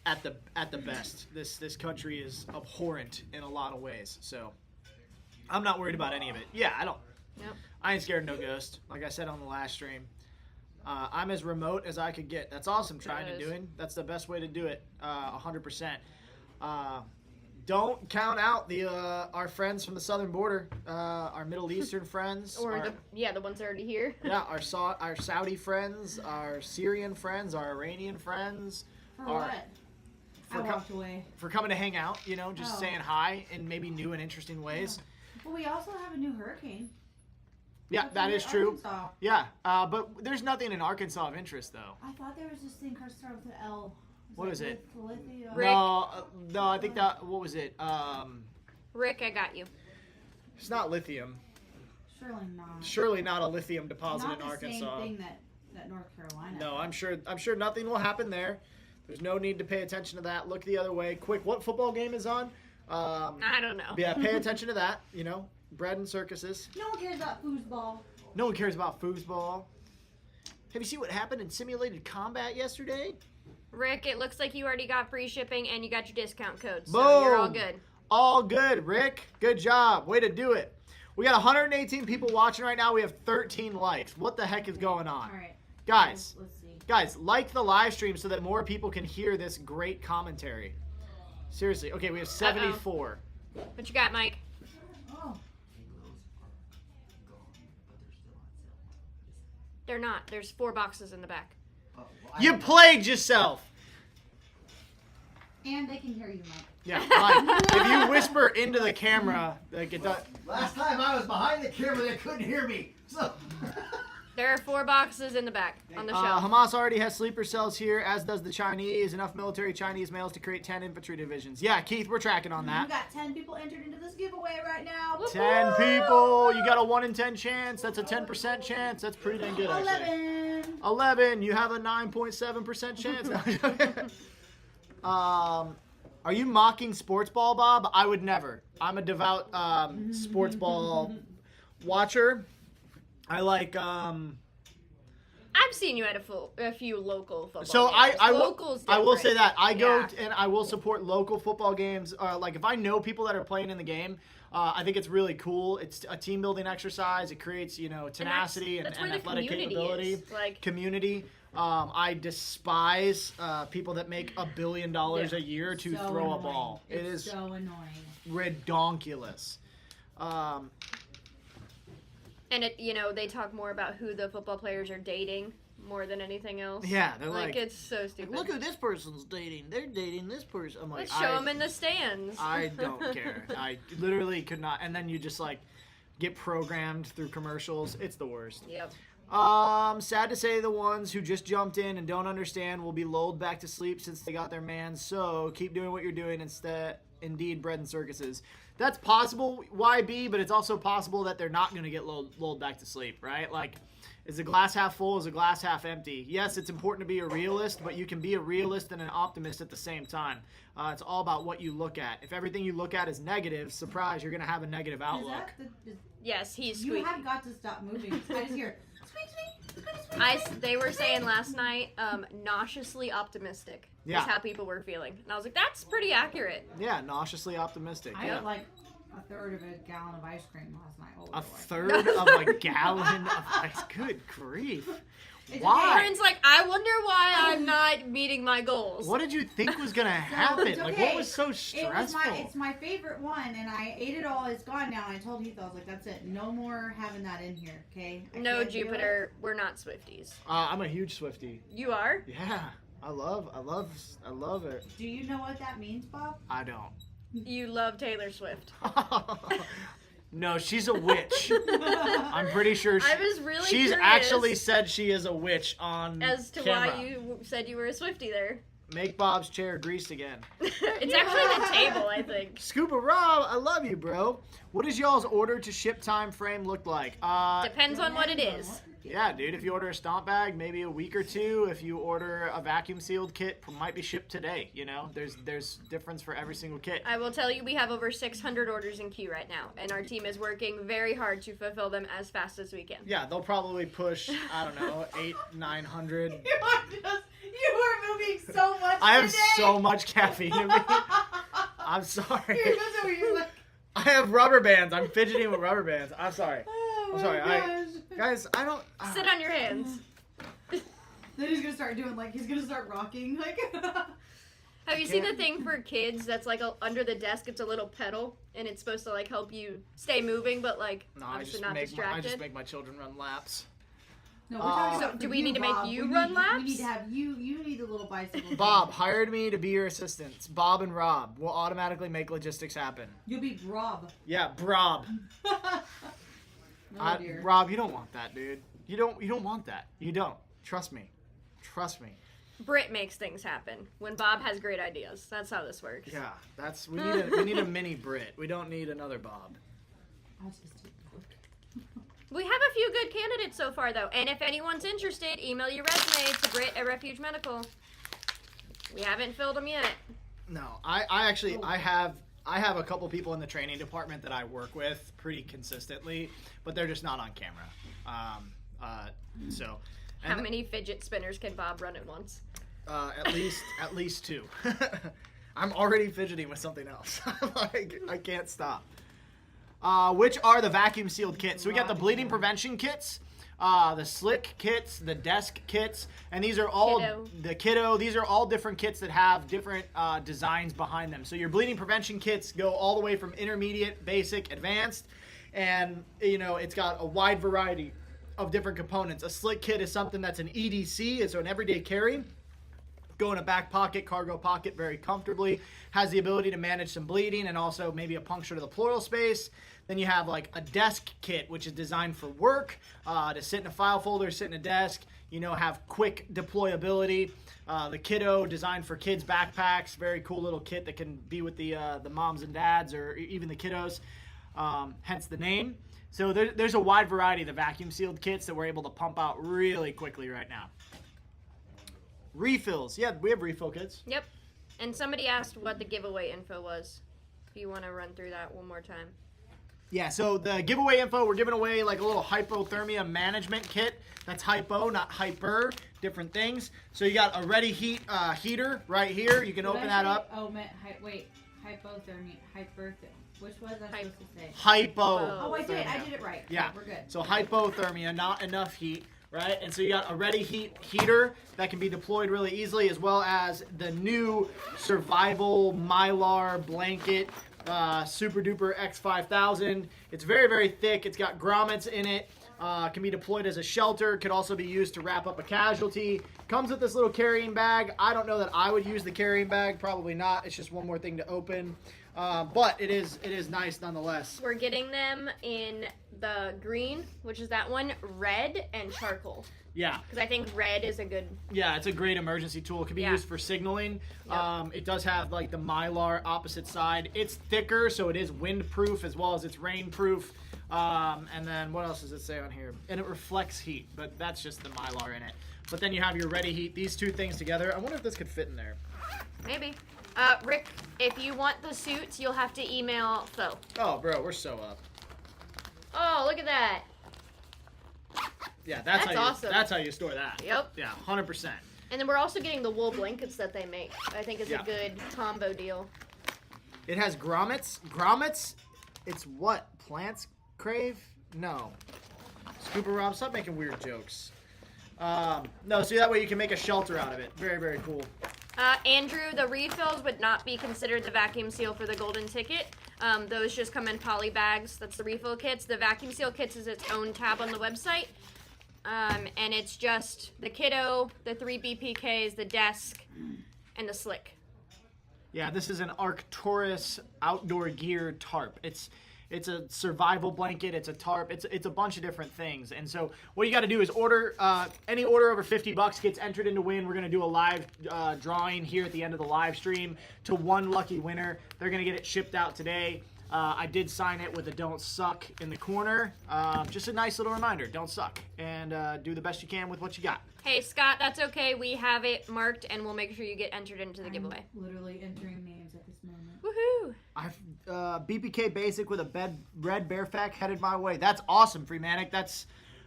at the best. This country is abhorrent in a lot of ways. So I'm not worried about any of it. Yeah, I ain't scared of no ghost. Like I said on the last stream. I'm as remote as I could get. That's awesome trying to doing. That's the best way to do it, 100%. Don't count out our friends from the southern border, our Middle Eastern friends. Or the ones already here. Yeah, our Saudi friends, our Syrian friends, our Iranian friends. What? I walked away. For coming to hang out, just saying hi in maybe new and interesting ways. Well, we also have a new hurricane. Yeah, that is true. Arkansas. Yeah, but there's nothing in Arkansas of interest, though. I thought there was this thing that started with an L. What is it? Rick. No, I think that, what was it? Rick, I got you. It's not lithium. Surely not. Surely not a lithium deposit Not in Arkansas. Not the same thing that North Carolina. No, I'm sure nothing will happen there. There's no need to pay attention to that. Look the other way. Quick, what football game is on? I don't know. Yeah, pay attention to that. Bread and circuses. No one cares about foosball. No one cares about foosball. Have you seen what happened in simulated combat yesterday? Rick, it looks like you already got free shipping and you got your discount code, so Boom. you're all good. All good, Rick. Good job. Way to do it. We got 118 people watching right now. We have 13 likes. What the heck is going on? All right. Guys, Let's see. Guys, like the live stream so that more people can hear this great commentary. Seriously. Okay, we have 74. What you got, Mike? Oh. They're not. There's 4 boxes in the back. You played yourself. And they can hear you, Mike. Yeah, Mike. If you whisper into the camera, like it does. Last time I was behind the camera, they couldn't hear me. So. There are 4 boxes in the back on the shelf. Hamas already has sleeper cells here, as does the Chinese. Enough military Chinese males to create 10 infantry divisions. Yeah, Keith, we're tracking on that. We got 10 people entered into this giveaway right now. 10 people. You got a 1 in 10 chance. That's a 10% chance. That's pretty dang good, actually. 11. You have a 9.7% chance. Are you mocking sports ball, Bob? I would never. I'm a devout sports ball watcher. I like. I've seen you at a few local football So games. I will say that I go Yeah. and I will support local football games. Like if I know people that are playing in the game, I think it's really cool. It's a team building exercise. It creates tenacity and where the athletic community capability. is. Like, Community. I despise people that make $1 billion a year to So throw a annoying. ball. It It's is so annoying. redonkulous. and they talk more about who the football players are dating more than anything else. Yeah, they're like it's so stupid. look who this person's dating. They're dating this person. I'm like, Let's show them in the stands. I don't care. I literally could not. And then you just like get programmed through commercials. It's the worst. Yep. Sad to say the ones who just jumped in and don't understand will be lulled back to sleep since they got their man. So keep doing what you're doing instead. Indeed, bread and circuses. That's possible, YB, but it's also possible that they're not going to get lulled back to sleep, right? Like, is the glass half full? Is the glass half empty? Yes, it's important to be a realist, but you can be a realist and an optimist at the same time. It's all about what you look at. If everything you look at is negative, surprise, you're going to have a negative outlook. Yes, he's squeaky. You have got to stop moving. I just hear squeak, squeak, squeak. They were saying last night, nauseously optimistic is how people were feeling. And I was like, that's pretty accurate. Yeah, nauseously optimistic. I yeah. ate like a third of a gallon of ice cream last night. Oh, A Lord. third of a gallon of ice. Good grief. It's Why? okay. Aaron's like, I wonder why I'm not meeting my goals. What did you think was going to happen? it's Like, okay. what was so stressful? It's my favorite one, and I ate it all. It's gone now. And I told Heath, I was like, that's it. No more having that in here, okay? I No, can't do Jupiter, we're not Swifties. I'm a huge Swiftie. You are? Yeah, I love it. it. Do you know what that means, Bob? I don't. You love Taylor Swift. No, she's a witch. I'm pretty sure I was really she's curious actually said she is a witch on as to camera. why you said you were a Swiftie there. Make Bob's chair greased again. It's actually the table, I think. Scuba Rob, I love you, bro. What does y'all's order to ship time frame look like? Depends on what it is. Yeah, dude, if you order a stomp bag, maybe a week or two. If you order a vacuum sealed kit, might be shipped today, you know? There's difference for every single kit. I will tell you, we have over 600 orders in queue right now, and our team is working very hard to fulfill them as fast as we can. Yeah, they'll probably push, I don't know, 900. You are moving so much I have today. so much caffeine in me. I'm sorry. You're like, I have rubber bands. I'm fidgeting with rubber bands. I'm sorry. oh I'm my sorry. gosh. Guys, I don't. Sit on your hands. Then he's gonna start doing he's gonna start rocking like. Have you seen the thing for kids that's like under the desk? It's a little pedal, and it's supposed to like help you stay moving, but like No, I obviously just not make distracted. I just make my children run laps. No, we're talking So about do for we need to make Bob. you We run need- laps? We need to have you. You need a little bicycle. Bob hired me to be your assistants. Bob and Rob will automatically make logistics happen. You'll be Rob. Yeah, Rob. Oh dear. Rob, you don't want that, dude. You don't want that. You don't. Trust me. Trust me. Britt makes things happen when Bob has great ideas. That's how this works. Yeah, we need a mini Brit. We don't need another Bob. I was just- We have a few good candidates so far, though. And if anyone's interested, email your resume to Britt at Refuge Medical. We haven't filled them yet. No, I actually I have a couple people in the training department that I work with pretty consistently, but they're just not on camera. So. How many fidget spinners can Bob run at once? At least two. I'm already fidgeting with something else. I can't stop. Which are the vacuum sealed kits? So we got the bleeding prevention kits, the slick kits, the desk kits, and these are all the kiddo. These are all different kits that have different designs behind them. So your bleeding prevention kits go all the way from intermediate, basic, advanced, and it's got a wide variety of different components. A slick kit is something that's an EDC, it's an everyday carry. Go in a back pocket, cargo pocket very comfortably. Has the ability to manage some bleeding and also maybe a puncture to the pleural space. Then you have like a desk kit, which is designed for work, to sit in a file folder, sit in a desk, have quick deployability. The kiddo, designed for kids' backpacks, very cool little kit that can be with the moms and dads or even the kiddos, hence the name. So there's a wide variety of the vacuum sealed kits that we're able to pump out really quickly right now. Refills. Yeah, we have refill kits. Yep. And somebody asked what the giveaway info was. If you want to run through that one more time. Yeah, so the giveaway info, we're giving away like a little hypothermia management kit. That's hypo, not hyper. Different things. So you got a ready heat heater right here. You can open that up. Oh, wait. Hypothermia. Which was I supposed to say? Hypo. Oh, I did it right. Yeah. Okay, we're good. So hypothermia, not enough heat, right? And so you got a ready heat heater that can be deployed really easily, as well as the new survival Mylar blanket, Super Duper X5000. It's very, very thick. It's got grommets in it. Can be deployed as a shelter. Could also be used to wrap up a casualty. Comes with this little carrying bag. I don't know that I would use the carrying bag. Probably not. It's just one more thing to open. But it is nice nonetheless. We're getting them in the green, which is that one, red, and charcoal. Yeah. Because I think red is a good... Yeah, it's a great emergency tool. It can be used for signaling. Yep. It does have like the Mylar opposite side. It's thicker, so it is windproof as well as it's rainproof. And then what else does it say on here? And it reflects heat, but that's just the Mylar in it. But then you have your Ready Heat. These two things together. I wonder if this could fit in there. Maybe. Rick, if you want the suits, you'll have to email Phil. Oh, bro, we're so up. Oh, look at that. Yeah, that's awesome. That's how you store that. Yep. Yeah, 100%. And then we're also getting the wool blankets that they make. I think it's a good combo deal. It has grommets. Grommets? It's what? Plants crave? No. Scuba Rob, stop making weird jokes. No, so that way you can make a shelter out of it. Very, very cool. Andrew, the refills would not be considered the vacuum seal for the golden ticket. Those just come in poly bags. That's the refill kits. The vacuum seal kits is its own tab on the website. And it's just the kiddo, the 3 BPKs, the desk, and the slick. Yeah, this is an Arcturus outdoor gear tarp. It's a survival blanket. It's a tarp. It's a bunch of different things. And so what you got to do is order. Any order over $50 gets entered into win. We're gonna do a live drawing here at the end of the live stream to one lucky winner. They're gonna get it shipped out today. I did sign it with a "Don't Suck" in the corner. Just a nice little reminder: don't suck, and do the best you can with what you got. Hey Scott, that's okay. We have it marked, and we'll make sure you get entered into the giveaway. Literally entering names at this moment. Woohoo! I've BPK basic with a red Bearfac headed my way. That's awesome, Freemanic. That's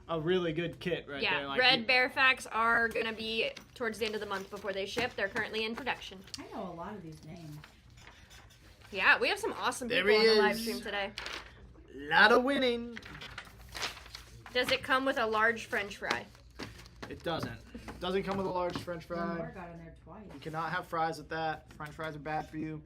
a really good kit right there. Yeah, red Bearfacs are gonna be towards the end of the month before they ship. They're currently in production. I know a lot of these names. Yeah, we have some awesome people There on he the live is. stream today. Lot of winning. Does it come with a large French fry? It doesn't. Doesn't come with a large French fry. Laura got in there twice. You cannot have fries with that. French fries are bad for you.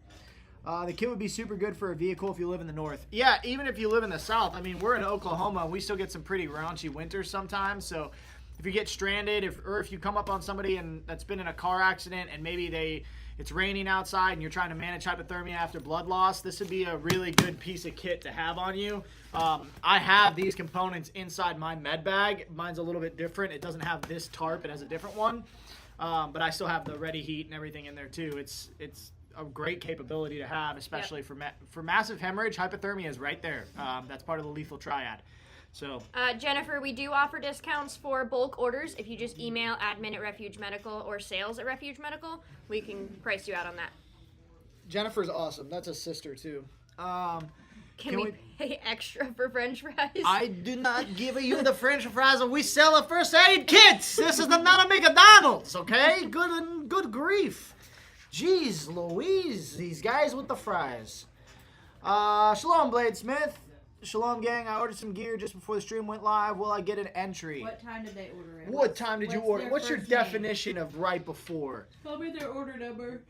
The kit would be super good for a vehicle if you live in the north. Yeah, even if you live in the south. I mean, we're in Oklahoma, and we still get some pretty raunchy winters sometimes. So if you get stranded, or if you come up on somebody that's been in a car accident and maybe it's raining outside and you're trying to manage hypothermia after blood loss, this would be a really good piece of kit to have on you. I have these components inside my med bag. Mine's a little bit different. It doesn't have this tarp. It has a different one. But I still have the Ready Heat and everything in there too. It's a great capability to have, especially for massive hemorrhage. Hypothermia is right there. That's part of the lethal triad. So Jennifer, we do offer discounts for bulk orders. If you just email admin at Refuge Medical or sales at Refuge Medical, we can price you out on that. Jennifer's awesome. That's a sister too. Can we pay extra for French fries? I do not give you the French fries. We sell a first aid kits. This is not a McDonald's, okay? Good grief. Jeez Louise, these guys with the fries. Shalom, Bladesmith. Shalom, gang. I ordered some gear just before the stream went live. Will I get an entry? What time did they order it? What time did you order? their What's your first name? definition of right before? Tell me their order number.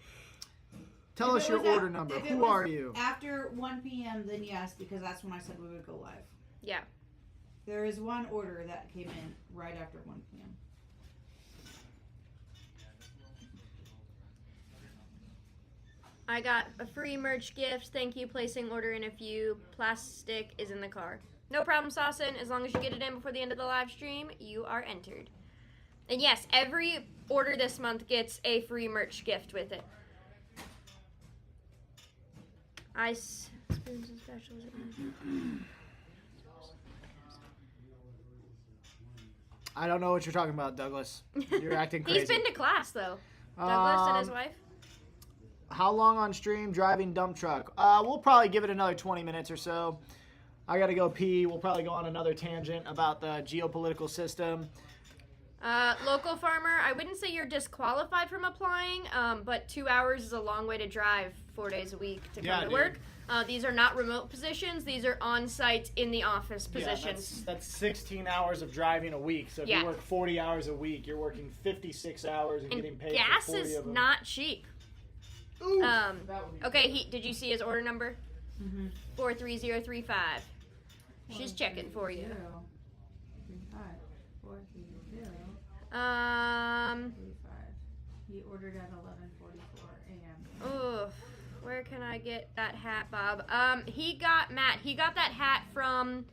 Tell If us it your was order number. if it Who was are you? After 1 p.m., then yes, because that's when I said we would go live. Yeah. There is one order that came in right after 1 p.m. I got a free merch gift. Thank you. Placing order in a few. Plastic is in the car. No problem, Sawson. As long as you get it in before the end of the live stream, you are entered. And yes, every order this month gets a free merch gift with it. Ice spoons and specials. I don't know what you're talking about, Douglas. You're acting crazy. He's been to class though. Douglas and his wife. How long on stream driving dump truck? We'll probably give it another 20 minutes or so. I gotta go pee. We'll probably go on another tangent about the geopolitical system. Local farmer, I wouldn't say you're disqualified from applying, but 2 hours is a long way to drive 4 days a week to come to work. These are not remote positions. These are on-site, in the office positions. Yeah, that's 16 hours of driving a week. So if you work 40 hours a week, you're working 56 hours and getting paid gas for 40 is of them. not cheap. Ooh, that would be Okay, did you see his order number? Mm-hmm. 43035. She's checking for you. 45. He ordered at 11:44 a.m. Oh, where can I get that hat, Bob? He got that hat from,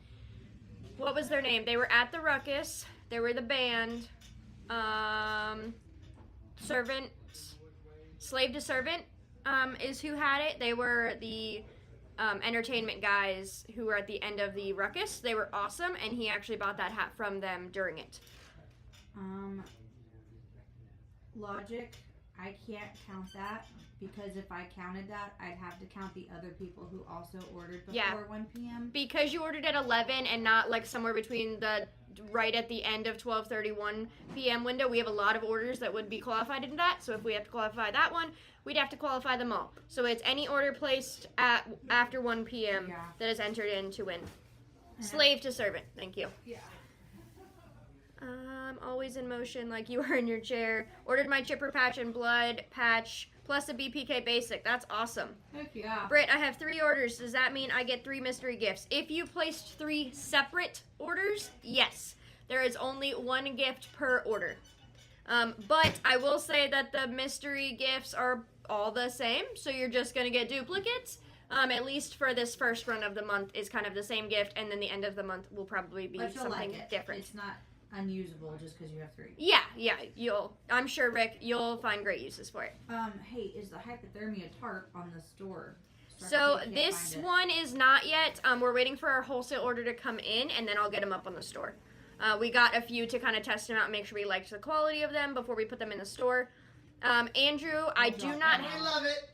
what was their name? They were at the Ruckus. They were the band. Slave to Servant is who had it. They were the entertainment guys who were at the end of the Ruckus. They were awesome, and he actually bought that hat from them during it. Logic, I can't count that because if I counted that, I'd have to count the other people who also ordered before 1 p.m. Because you ordered at 11 and not like somewhere between the right at the end of 12:31 p.m. window, we have a lot of orders that would be qualified into that. So if we have to qualify that one, we'd have to qualify them all. So it's any order placed at after 1 p.m. that is entered in to win. Slave to servant. Thank you. Yeah. Always in motion like you are in your chair. Ordered my chipper patch and blood patch plus a BPK basic. That's awesome. Heck yeah. Britt, I have 3 orders. Does that mean I get 3 mystery gifts? If you placed 3 separate orders, yes. There is only 1 gift per order. But I will say that the mystery gifts are all the same, so you're just going to get duplicates. At least for this first run of the month is kind of the same gift, and then the end of the month will probably be But you'll something like it. different. It's not unusable just because you have 3. Yeah, I'm sure, Rick, you'll find great uses for it. Hey, is the hypothermia tarp on the store? So this one is not yet. We're waiting for our wholesale order to come in, and then I'll get them up on the store. We got a few to kind of test them out and make sure we liked the quality of them before we put them in the store. Andrew, I do not. I love it.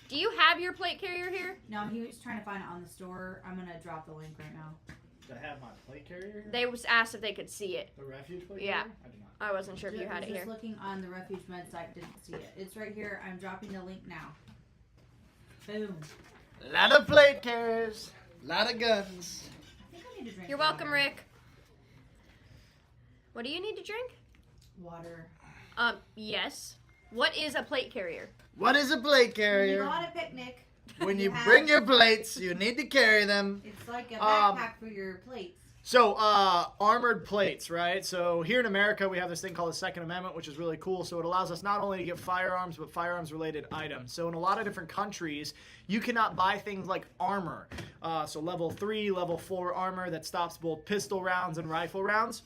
Do you have your plate carrier here? No, he was trying to find it on the store. I'm gonna drop the link right now. Do I have my plate carrier? They was asked if they could see it. The Refuge plate Yeah. carrier? I do not. I wasn't sure if you had it Just here. looking on the Refuge Med site, didn't see it. It's right here. I'm dropping the link now. Boom. Lot of plate carriers. Lot of guns. I think I need to drink You're water. welcome, Rick. What do you need to drink? Water. Yes. What is a plate carrier? What is a plate When you carrier? go on a picnic, When you have- bring your plates, you need to carry them. it's like a Um, backpack for your plates. So, armored plates, right? So here in America, we have this thing called the Second Amendment, which is really cool. So it allows us not only to get firearms, but firearms-related items. So in a lot of different countries, you cannot buy things like armor. So level 3, level 4 armor that stops both pistol rounds and rifle rounds.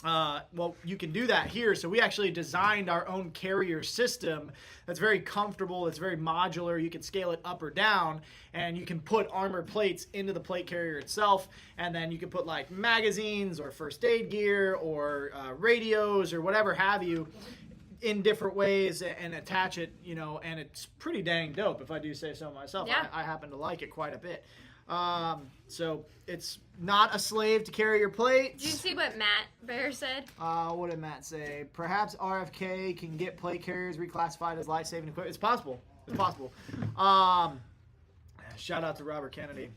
Well, you can do that here. So we actually designed our own carrier system that's very comfortable. It's very modular. You can scale it up or down, and you can put armor plates into the plate carrier itself. And then you can put like magazines or first aid gear or radios or whatever have you in different ways and attach it, and it's pretty dang dope if I do say so myself. Yeah. I happen to like it quite a bit. So it's not a slave to carry your plates. Did you see what Matt Bear said? What did Matt say? Perhaps RFK can get plate carriers reclassified as life-saving equipment. It's possible. It's possible. Shout out to Robert Kennedy.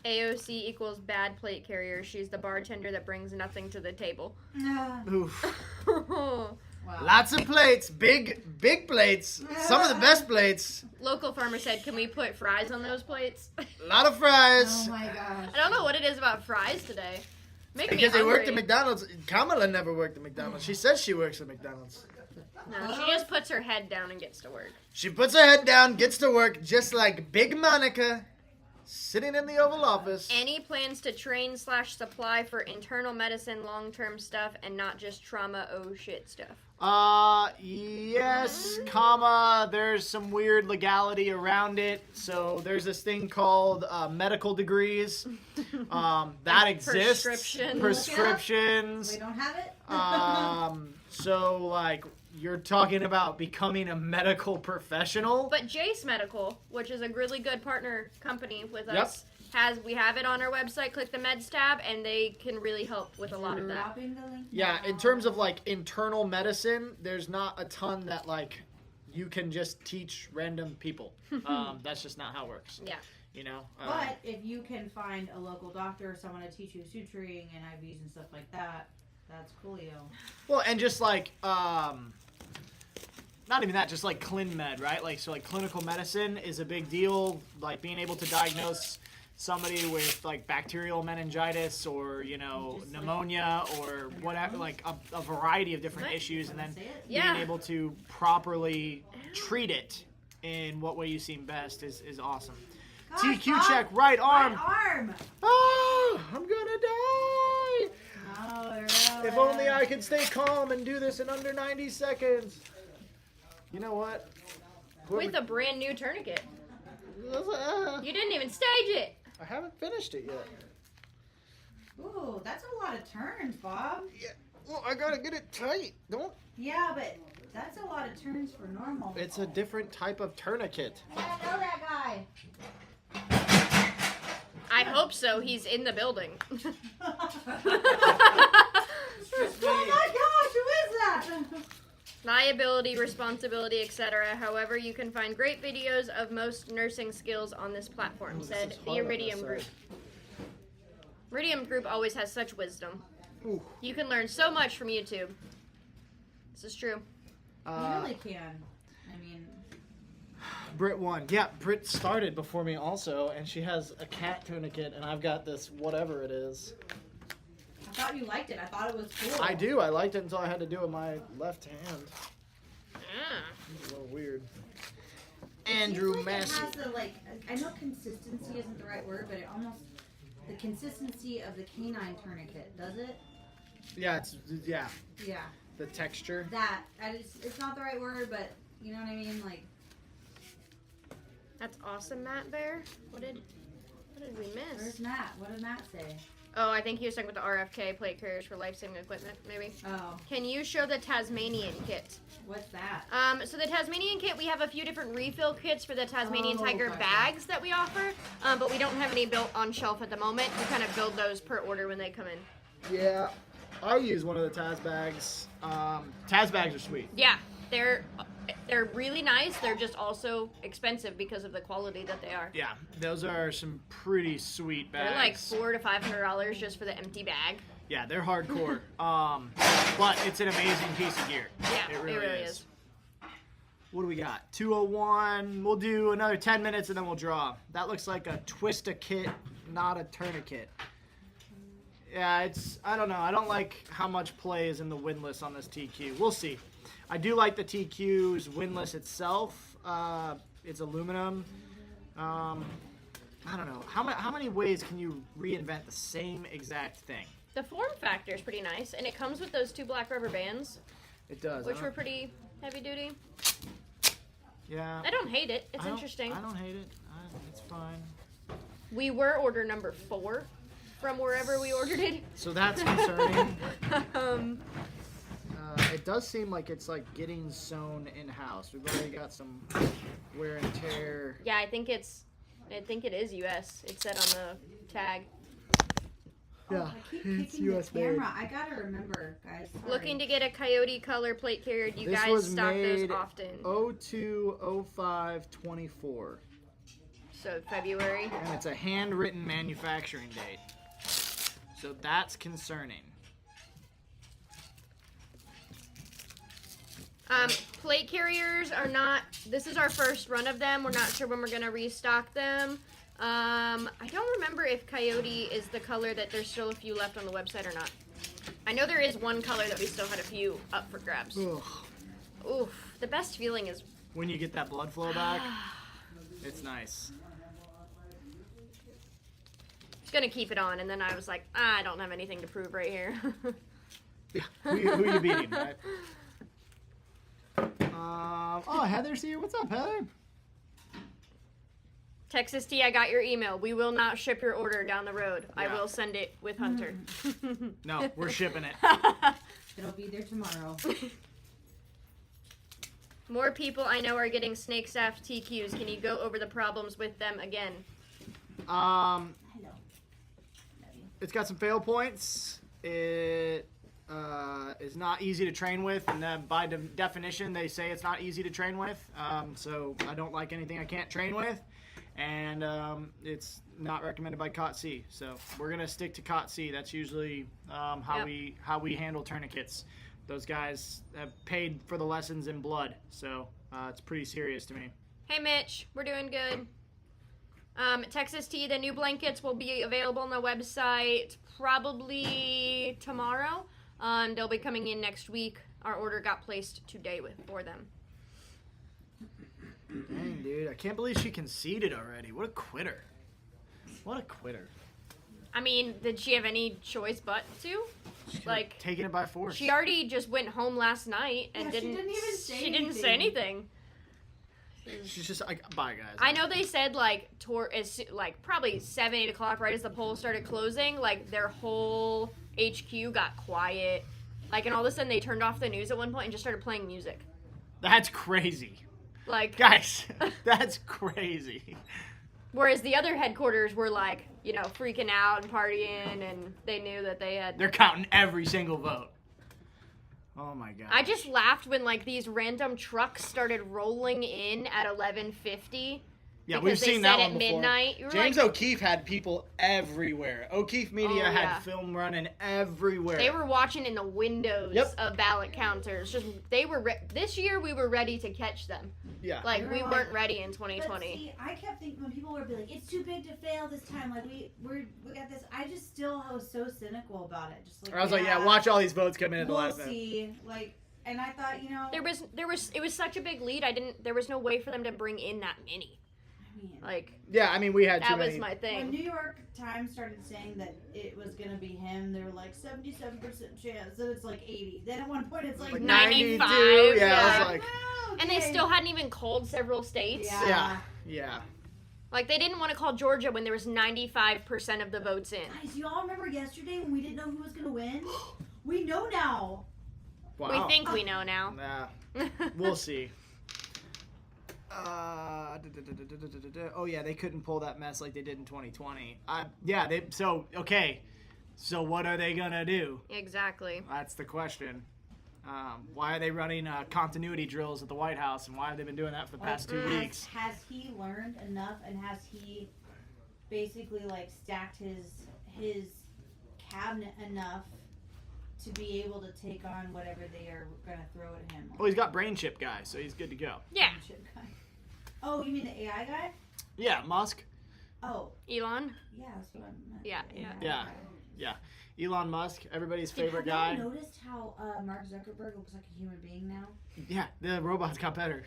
AOC equals bad plate carrier. She's the bartender that brings nothing to the table. Oof. Wow. Lots of plates. Big plates. Some of the best plates. Local farmer said, can we put fries on those plates? A lot of fries. Oh my gosh. I don't know what it is about fries today. Make Because me they worked at hungry. McDonald's. Kamala never worked at McDonald's. She says she works at McDonald's. No, she just puts her head down and gets to work. She puts her head down, gets to work, just like Big Monica, sitting in the Oval Office. Any plans to train/supply for internal medicine long-term stuff and not just trauma oh shit stuff? Yes, comma, there's some weird legality around it. So there's this thing called medical degrees. That exists. Prescriptions. We don't have it? So, like, you're talking about becoming a medical professional. But Jace Medical, which is a really good partner company with us, we have it on our website. Click the meds tab, and they can really help with a lot of that. Dropping the link Yeah, now. in terms of, like, internal medicine, there's not a ton that, like, you can just teach random people. That's just not how it works. Yeah. But if you can find a local doctor or someone to teach you suturing and IVs and stuff like that, that's coolio. Well, and just like, not even that, just like clin med, right? Like, so like clinical medicine is a big deal. Like being able to diagnose somebody with like bacterial meningitis or pneumonia or whatever, like a variety of different issues, and then being able to properly treat it in what way you seem best is awesome. Gosh, TQ Bob, check, right arm. Right arm. Oh, I'm gonna die. Oh, really? If only I could stay calm and do this in under 90 seconds. You know what? With a brand new tourniquet. You didn't even stage it. I haven't finished it yet. Ooh, that's a lot of turns, Bob. Yeah. Well, I gotta get it tight. Don't. Yeah, but that's a lot of turns for normal. It's a different type of tourniquet. Yeah, I know that guy. I hope so. He's in the building. Oh my gosh, who is that? Liability, responsibility, etc. However, you can find great videos of most nursing skills on this platform, said the Iridium Group. Iridium Group always has such wisdom. Ooh. You can learn so much from YouTube. This is true. You really can. I mean, Britt won. Yeah, Britt started before me also, and she has a cat tourniquet, and I've got this whatever it is. I thought you liked it. I thought it was cool. I do. I liked it until I had to do it with my left hand. Ah. It's a little weird. It Andrew seems like Massey. it has I know consistency isn't the right word, but it almost, the consistency of the canine tourniquet, does it? Yeah, Yeah. the texture. That, it's not the right word, but you know what I mean? Like, That's awesome, Matt Bear. What did we miss? where's Matt? What did Matt say? Oh, I think he was talking about the RFK plate carriers for life-saving equipment, maybe. Oh, Can you show the Tasmanian kit? what's that? So the Tasmanian kit, we have a few different refill kits for the Tasmanian Oh, Tiger gotcha. bags that we offer, but we don't have any built on shelf at the moment. We kind of build those per order when they come in. Yeah, I use one of the Taz bags. Taz bags are sweet. Yeah, they're really nice. They're just also expensive because of the quality that they are. Yeah, those are some pretty sweet bags. They're like $400 to $500 just for the empty bag. Yeah, they're hardcore. But it's an amazing piece of gear. Yeah, it really is. What do we got? 201. We'll do another 10 minutes and then we'll draw. That looks like a twist-a-kit, not a tourniquet. Yeah, I don't know. I don't like how much play is in the windlass on this TQ. We'll see. I do like the TQ's windlass itself. It's aluminum. I don't know. How many ways can you reinvent the same exact thing? The form factor is pretty nice, and it comes with those 2 black rubber bands, It does. which were pretty heavy duty. Yeah. I don't hate it. It's I don't- interesting. I don't hate it. It's fine. We were order number 4 from wherever we ordered it. So that's concerning. um, It does seem like it's like getting sewn in-house. We've already got some wear and tear. yeah, I think it is US. It said on the tag. Yeah, Oh, I keep it's kicking the US made. camera. I gotta remember, guys. Sorry. Looking to get a Coyote color plate carrier. You This guys was stock those made often. 02/05/24, So February. and it's a handwritten manufacturing date. So that's concerning. Plate carriers are not. This is our first run of them. We're not sure when we're gonna restock them. I don't remember if Coyote is the color that there's still a few left on the website or not. I know there is one color that we still had a few up for grabs. Ugh. Oof. The best feeling is When you get that blood flow back, it's nice. gonna keep it on, and then I was like, I don't have anything to prove right here. Yeah, who you beating, right? Oh, Heather's here. What's up, Heather? Texas T, I got your email. We will not ship your order down the road. I Yeah. will send it with Hunter. No, we're shipping it. It'll be there tomorrow. More people I know are getting snake staff TQs. Can you go over the problems with them again? Hello. It's got some fail points. It is not easy to train with, and by definition, they say it's not easy to train with. So I don't like anything I can't train with, and it's not recommended by COTC. So we're gonna stick to COTC. That's usually how we handle tourniquets. Those guys have paid for the lessons in blood, so it's pretty serious to me. Hey, Mitch. We're doing good. Texas Tea, the new blankets will be available on the website probably tomorrow. They'll be coming in next week. Our order got placed today for them. Dang, dude. I can't believe she conceded already. What a quitter. What a quitter. I mean, did she have any choice but to? Like, taking it by force. She already just went home last night and she didn't even say anything. She's just like, bye, guys. I know they said, like, probably 7, 8 o'clock, right as the polls started closing, like, their whole HQ got quiet. Like, and all of a sudden they turned off the news at one point and just started playing music. That's crazy. Like, guys, that's crazy. Whereas the other headquarters were, like, you know, freaking out and partying, and they knew that they had... They're counting every single vote. Oh, my God. I just laughed when, like, these random trucks started rolling in at 11:50. Yeah, we've seen that one before. Midnight. James O'Keefe had people everywhere. O'Keefe Media had film running everywhere. They were watching in the windows of ballot counters. Just they were this year we were ready to catch them. Yeah. Like we weren't ready in 2020. But see, I kept thinking when people were like, "It's too big to fail this time." Like we got this. I just still was so cynical about it. Just like I was like, "Yeah, watch all these votes come in at the last minute." We'll see. Like, and I thought, you know, there was it was such a big lead. There was no way for them to bring in that many. Like, yeah, I mean, we had too many. That was my thing. When New York Times started saying that it was going to be him, they were like 77% chance. Then it's like 80. Then at one point it's like 95. Yeah, I was like, okay. And they still hadn't even called several states. Yeah. Like, they didn't want to call Georgia when there was 95% of the votes in. Guys, you all remember yesterday when we didn't know who was going to win? We know now. Wow. We think we know now. Nah, we'll see. Oh yeah, they couldn't pull that mess like they did in 2020. So what are they gonna do? Exactly. That's the question. Why are they running continuity drills at the White House, and why have they been doing that for the past 2 weeks? Has he learned enough, and has he basically like stacked his cabinet enough to be able to take on whatever they are gonna throw at him? Well, he's got brain chip guy, so he's good to go. Yeah. Oh, you mean the AI guy? Yeah, Musk. Oh. Elon? Yeah, that's what I meant. Yeah. Elon Musk, everybody's favorite guy. Have you noticed how Mark Zuckerberg looks like a human being now? Yeah, the robots got better.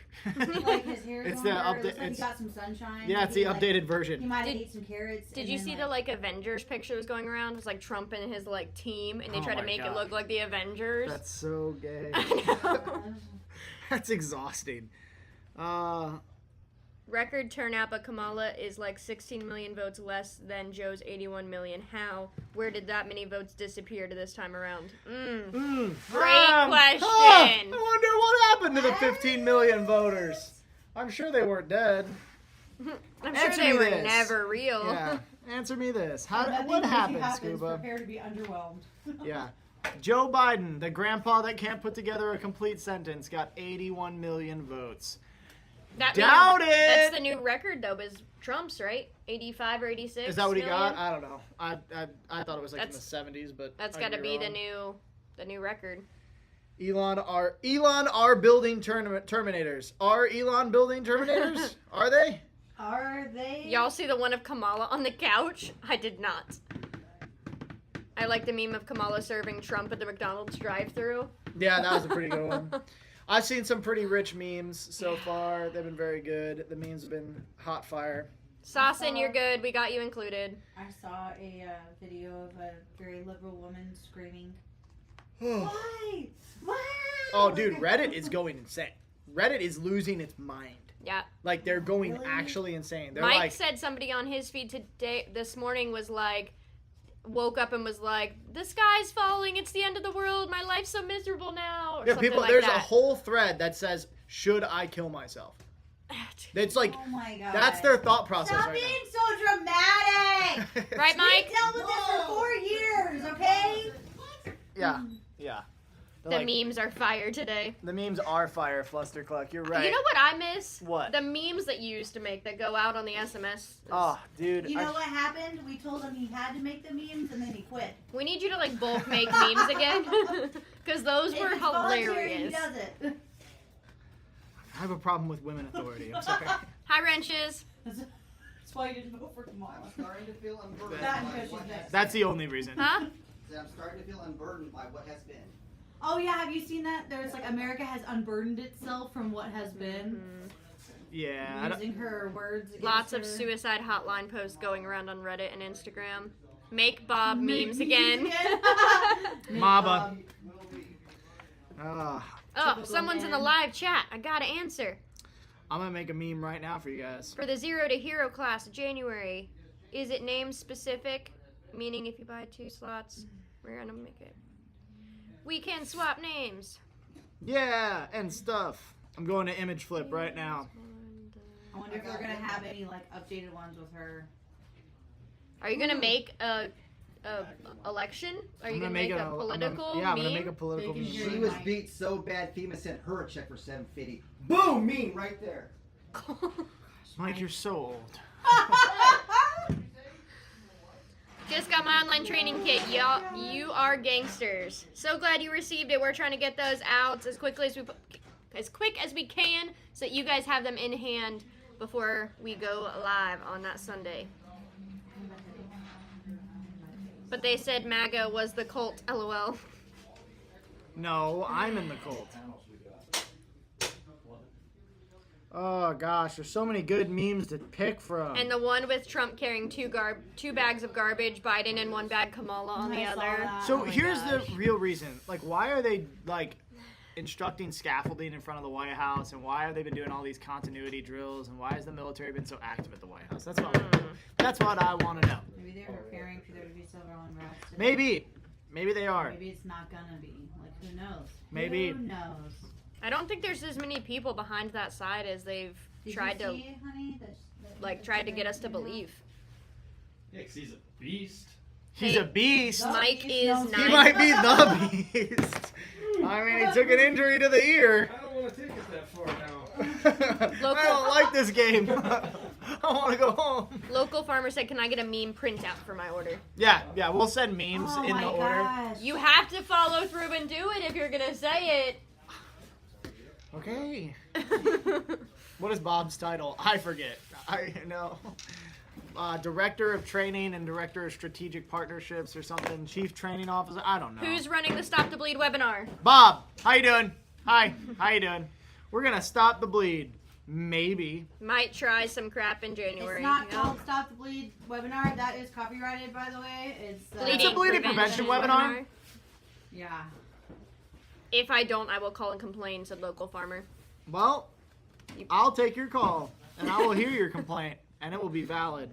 Like his hair is the longer, update. Like he got some sunshine. Yeah, it's the updated version. He might have ate some carrots. Did you see the Avengers pictures going around? It was like Trump and his team, and they tried to make it look like the Avengers. That's so gay. I know. That's exhausting. Record turnout, but Kamala is like 16 million votes less than Joe's 81 million. How? Where did that many votes disappear to this time around? Great question. I wonder what happened to the 15 million voters. I'm sure they weren't dead. I'm sure they were never real. Yeah. Answer me this. What happened, Scuba? Prepare to be underwhelmed. Yeah. Joe Biden, the grandpa that can't put together a complete sentence, got 81 million votes. Doubt it! That's the new record, though, is Trump's, right? 85 or 86 Is that what he million? got? I don't know. I thought it was in the 70s, but that's got to be the new record. Elon are building Terminators. Are Elon building Terminators? Are they? Are they? Y'all see the one of Kamala on the couch? I did not. I like the meme of Kamala serving Trump at the McDonald's drive-thru. Yeah, that was a pretty good one. I've seen some pretty rich memes so far. They've been very good. The memes have been hot fire. Saucin', you're good. We got you included. I saw a video of a very liberal woman screaming, "Why? Why?" Oh, dude, Reddit is going insane. Reddit is losing its mind. Yeah. Like, they're going actually insane. They're Mike said somebody on his feed this morning was like, woke up and was like, the sky's falling, it's the end of the world, my life's so miserable now, or something like there's that. a whole thread that says, should I kill myself? It's like, oh my God. That's their thought process. Stop right being now. so dramatic. Right, Mike? We dealt with this for 4 years, okay? Yeah. The memes are fire today. The memes are fire, Flustercluck. You're right. You know what I miss? What? The memes that you used to make that go out on the SMS. Oh, dude. You know what happened? We told him he had to make the memes, and then he quit. We need you to bulk make memes again, because those were hilarious. He does it. I have a problem with women authority. I'm sorry. Hi, Wrenches. That's That's why you didn't vote for Kamala. I'm starting to feel unburdened That by and what she's has next. That's the only reason. Huh? I'm starting to feel unburdened by what has been. Oh yeah, have you seen that? There's like America has unburdened itself from what has been. Yeah. I don't- Using her words. against Lots of her. suicide hotline posts going around on Reddit and Instagram. Make Bob Make memes again. Make Maba. Bob. Ah, Oh, Typical someone's in the man. live chat. I gotta answer. I'm gonna make a meme right now for you guys. For the Zero to Hero class, January, is it name specific? Meaning if you buy 2 slots, we're gonna make it. We can swap names. Yeah, and stuff. I'm going to image flip right now. I wonder if they're gonna have any like updated ones with her. Are you gonna make a election? Are you I'm gonna make a I'm political yeah, I'm meme? gonna make a political They can meme. hear She you. was beat so bad, FEMA sent her a check for $750. Boom, mean right there. Mike, you're so old. Just got my online training kit. Y'all, you are gangsters. So glad you received it. We're trying to get those out as quick as we can, so that you guys have them in hand before we go live on that Sunday. But they said MAGA was the cult. LOL. No, I'm in the cult. Oh gosh, there's so many good memes to pick from. And the one with Trump carrying 2 bags of garbage, Biden and 1 bag Kamala on the I saw other. that. So Oh my here's gosh. the real reason. Like, why are they like instructing scaffolding in front of the White House, and why have they been doing all these continuity drills, and why has the military been so active at the White House? That's what I want to know. Maybe they're preparing for there to be civil unrest. Maybe they are. Maybe it's not gonna be. Like, who knows? Maybe. Who knows? I don't think there's as many people behind that side as they've Did tried you to see, honey, tried to get us to believe. Yeah, 'cause he's a beast. He's Hey, a beast. Mike He's is no- He 9. might be the beast. I mean, he took an injury to the ear. I don't want to take it that far now. I don't like this game. I want to go home. Local farmer said, "Can I get a meme printout for my order?" Yeah, we'll send memes Oh in my the order. gosh. You have to follow through and do it if you're gonna say Okay. it. What is Bob's title? I forget. I know. Director of Training and Director of Strategic Partnerships or something. Chief Training Officer. I don't know. Who's running the Stop the Bleed webinar? Bob? How you doing? Hi. How you doing? We're gonna stop the bleed. Maybe. Might try some crap in January. It's not you know? called Stop the Bleed webinar. That is copyrighted, by the way. It's It's a bleeding prevention webinar. Yeah. If I don't, I will call and complain, said local farmer. Well, I'll take your call and I will hear your complaint and it will be valid.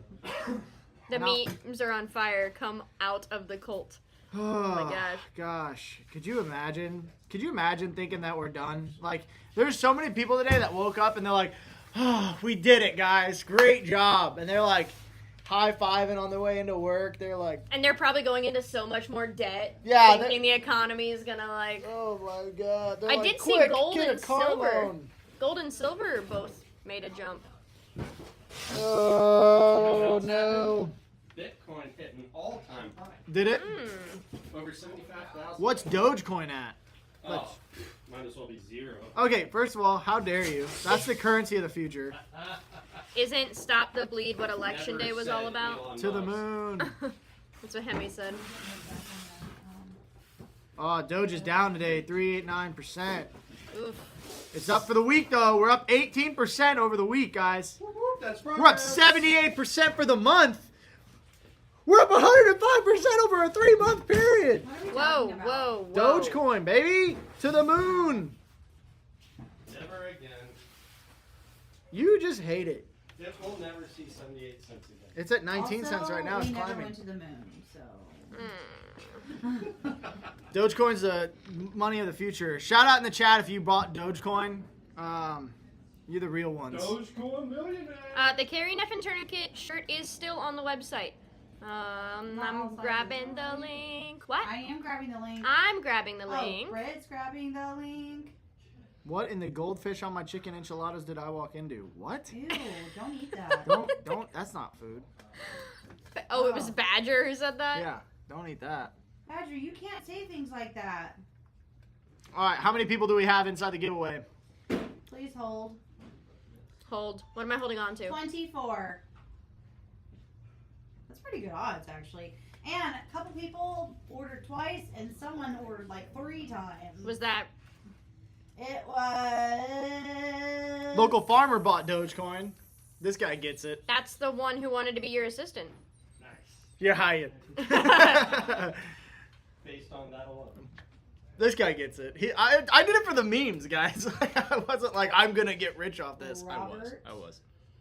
The No. memes are on fire. Come out of the cult. Oh my gosh. Gosh. Could you imagine? Could you imagine thinking that we're done? Like, there's so many people today that woke up and they're like, oh, we did it, guys. Great job. And they're like high-fiving on their way into work. They're like, And they're probably going into so much more debt. Yeah, Thinking the economy is gonna like. oh my God. They're I like, did see quick, gold get a and car silver. loan. Gold and silver both made a jump. Oh, no. Bitcoin hit an all-time high. Did it? Over 75,000. What's Dogecoin at? Oh, might as well be 0. Okay, first of all, how dare you? That's the currency of the future. Isn't Stop the Bleed what election Never day was said all about? Elon To the Musk. moon. That's what Hemi said. Oh, Doge is down today, 389%. Oof. It's up for the week, though. We're up 18% over the week, guys. Whoop, whoop, that's We're up 78% for the month. We're up 105% over a 3-month period. What are we Whoa, talking about? whoa, whoa. Dogecoin, baby. To the moon. Never again. You just hate it. It will never see 78 cents again. It's at 19 Also, cents right now. It's we never climbing. went to the moon, so. Dogecoin's the money of the future. Shout out in the chat if you bought Dogecoin. You're the real ones. Dogecoin millionaire. The Carrie Neffin Tourniquet shirt is still on the website. Not I'm all grabbing sizes. the link. What? I am grabbing the link. I'm grabbing the Oh, link. Fred's grabbing the link. What in the goldfish on my chicken enchiladas did I walk into? What? Ew, don't eat that. Don't. That's not food. Oh, it was Badger who said that? Yeah, don't eat that. Badger, you can't say things like that. All right, how many people do we have inside the giveaway? Please hold. Hold. What am I holding on to? 24. That's pretty good odds, actually. And a couple people ordered twice, and someone ordered like 3 times. Was that It was Local farmer bought Dogecoin. This guy gets it. that's the one who wanted to be your assistant? Nice. You're hired. Based on that alone. This guy gets it. I did it for the memes, guys. I wasn't like, I'm going to get rich off this. Robert? I was.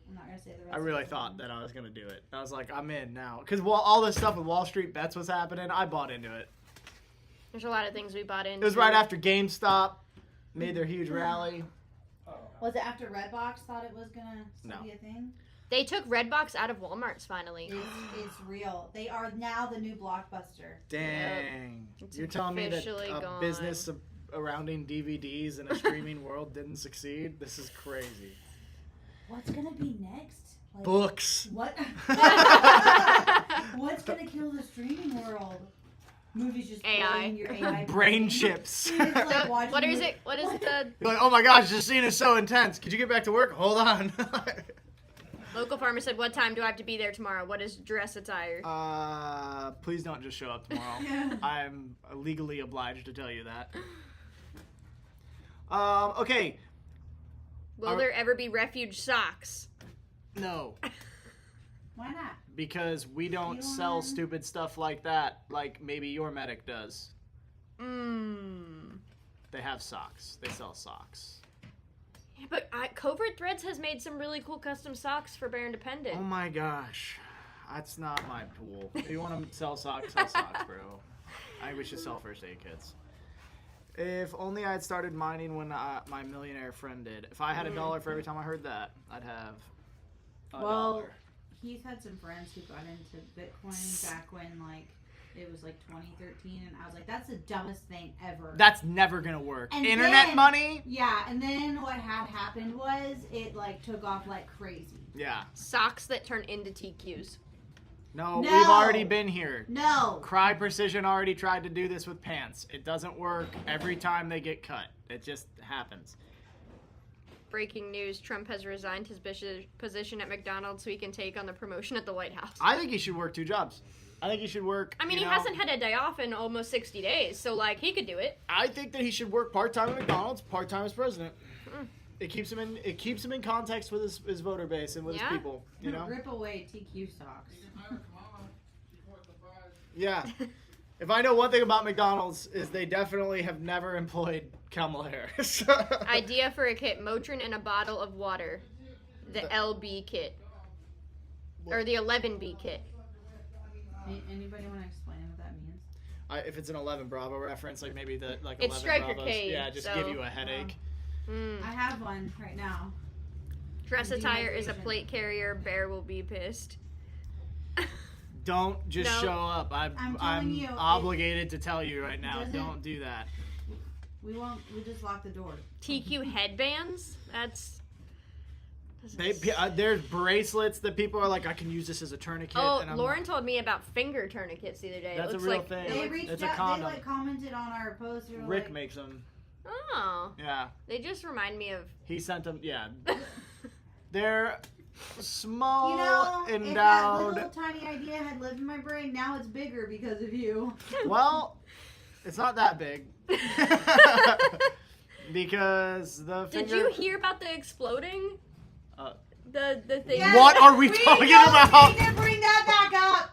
I'm not gonna say the rest. I really thought that I was going to do it. I was like, I'm in now. Because all this stuff with Wall Street bets was happening, I bought into it. There's a lot of things we bought in. It was right after GameStop made their huge rally. Was it after Redbox thought it was gonna still No. be a thing? They took Redbox out of Walmart's finally. It's real. They are now the new Blockbuster. Dang. It's You're telling me that officially a gone. business surrounding DVDs in a streaming world didn't succeed? This is crazy. What's gonna be next? Like, Books. What? What's gonna kill the streaming world? Movies just AI. playing your AI Brain chips. It's like watching What is the- it? What is the You're like, oh my gosh, this scene is so intense. Could you get back to work? Hold on. local farmer said? What time do I have to be there tomorrow? What is dress attire? Please don't just show up tomorrow. Yeah. I'm legally obliged to tell you that. Okay. Will there ever be refuge socks? No. Why not? Because we don't You sell want- stupid stuff like that, like maybe your medic does. They have socks. They sell socks. Yeah, but Covert Threads has made some really cool custom socks for Bear Independent. Oh my gosh. That's not my pool. If you want to sell socks, bro. I think we should sell first aid kits. If only I had started mining when my millionaire friend did. If I had $1 for every time I heard that, I'd have Well, $1. he's had some friends who got into Bitcoin back when like it was like 2013, and I was like, that's the dumbest thing ever. That's never gonna work. And Internet then- money? Yeah, and then what had happened was it like took off like crazy. Yeah. Socks that turn into TQs. No, No. we've already been here. No. Cry Precision already tried to do this with pants. It doesn't work every time they get cut. It just happens. Breaking news: Trump has resigned his position at McDonald's so he can take on the promotion at the White House. I think he should work 2 jobs. I think he should work. I mean, you he know, hasn't had a day off in almost 60 days, so like he could do it. I think that he should work part-time at McDonald's, part-time as president. It keeps him in context with his voter base and with Yeah. his people, you know? Rip away TQ socks. Yeah. If I know one thing about McDonald's is they definitely have never employed Kamala Harris. Idea for a kit: Motrin and a bottle of water. The LB kit. Or the 11B kit. Anybody want to explain what that means? If it's an 11 Bravo reference, like maybe the like It's 11 Striker Bravos, Cade, yeah, just so- give you a headache. I have one right now. Dress attire is a Dehydration. plate carrier. Bear will be pissed. Don't just No. show up. I'm telling I'm you, obligated to tell you right now. doesn't- Don't do that. We won't. We just lock the door. TQ headbands? That's... There's bracelets that people are like, I can use this as a tourniquet. Oh, and I'm Lauren told me about finger tourniquets the other day. That's it a looks real like thing. they They look- reached It's a out. condom. They like commented on our post. We were Rick like, makes them. Oh, Yeah, they just remind me of... he sent them. Yeah, they're small, You know, if that endowed. little tiny idea had lived in my brain, now it's bigger because of you. Well, it's not that big. Because the Did finger. you hear about the exploding? Uh, The thing... Yes, What are we talking about? We need to bring that back up.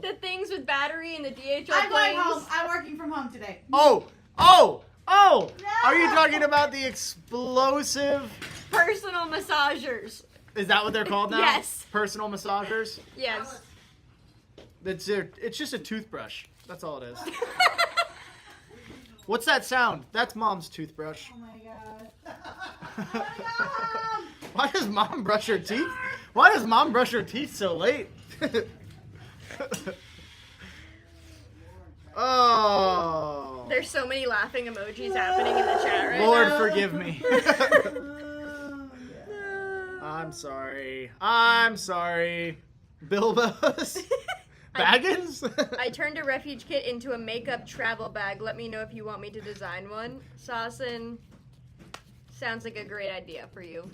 The things with battery and the DHL I'm going planes. home. I'm working from home today. Oh! No. Are you talking about the explosive? Personal massagers. Is that what they're called now? Yes. Personal massagers? Yes. It's just a toothbrush. That's all it is. What's that sound? That's Mom's toothbrush. Oh my god. Why does Mom brush her teeth? Why does Mom brush her teeth so late? Oh. There's so many laughing emojis happening in the chat right Lord, now. forgive me. I'm sorry. Bilbos? Baggins? I turned a refuge kit into a makeup travel bag. Let me know if you want me to design one. Saucin, sounds like a great idea for you.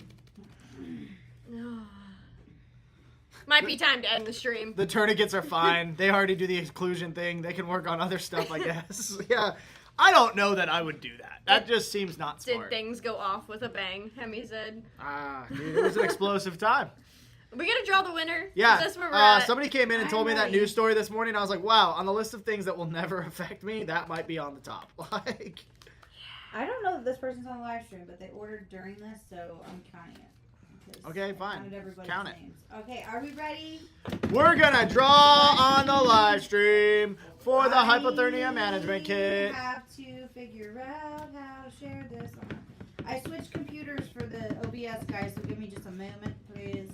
Might be time to end the stream. The tourniquets are fine. They already do the exclusion thing. They can work on other stuff, I guess. Yeah. I don't know that I would do that. That just seems not Did smart. things go off with a bang? Hemi said. Dude, it was an explosive time. We gonna draw the winner? Yeah. Is this where we're at? Somebody came in and told me I'm that ready. news story this morning. I was like, wow, on the list of things that will never affect me, that might be on the top. Like, I don't know that this person's on the live stream, but they ordered during this, so I'm counting it. because Okay, I fine. counted everybody's Count it. names. Okay, are we ready? we're gonna draw on the live stream for the hypothermia I management kit. have to figure out how to share this. I switched computers for the OBS guys, so give me just a moment, please.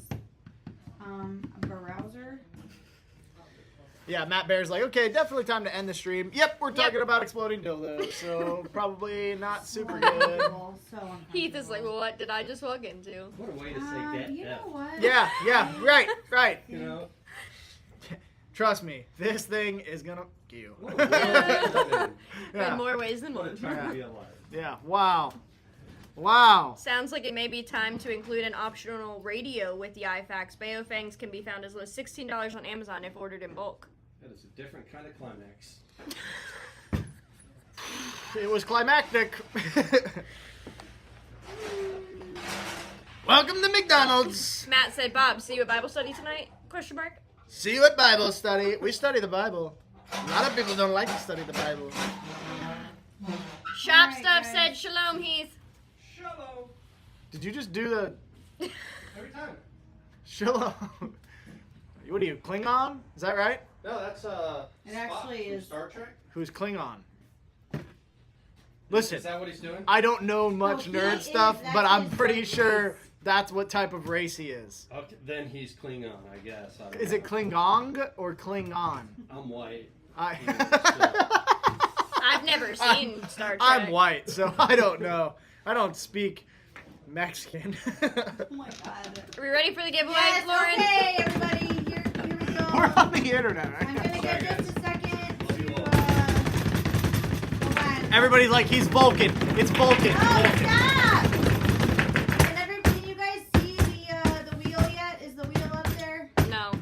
A browser. Yeah, Matt Bear's like, okay, definitely time to end the stream. Yep, we're talking Yep. about exploding dildos, so probably not super good. Uncomfortable, so uncomfortable. Heath is like, well, what did I just walk into? What a way to say that. You know what? Yeah, right. You know? Trust me, this thing is gonna you. What a world we live In more ways than in. What a one. time to be alive. Yeah, wow. Sounds like it may be time to include an optional radio with the iFax. Baofangs can be found as low as $16 on Amazon if ordered in bulk. That is a different kind of climax. It was climactic. Welcome to McDonald's. Matt said, Bob, see you at Bible study tonight? Question mark. See you at Bible study. We study the Bible. A lot of people don't like to study the Bible. Shop Alright, Stuff guys. said, Shalom, Heath. Shalom. Did you just do the Every time. Shalom? What are you, Klingon? Is that right? No, that's It actually from is- Star Trek. Who's Klingon? Is Listen, that what he's doing? I don't know much he nerd is- stuff, that's but I'm his pretty race. sure that's what type of race he is. Okay, then he's Klingon, I guess. I don't Is know. it Klingong or Klingon? I'm white. I've never seen Star Trek. I'm white, so I don't know. I don't speak Mexican. Oh my god. Are we ready for the giveaway, Yes, Lauren? okay, everybody, here we go. We're on the internet. I'm Right? gonna get just a second to, hold on. Everybody's like, he's Vulcan. It's Vulcan. Oh, stop! Can you guys see the wheel yet? Is the wheel up there? No.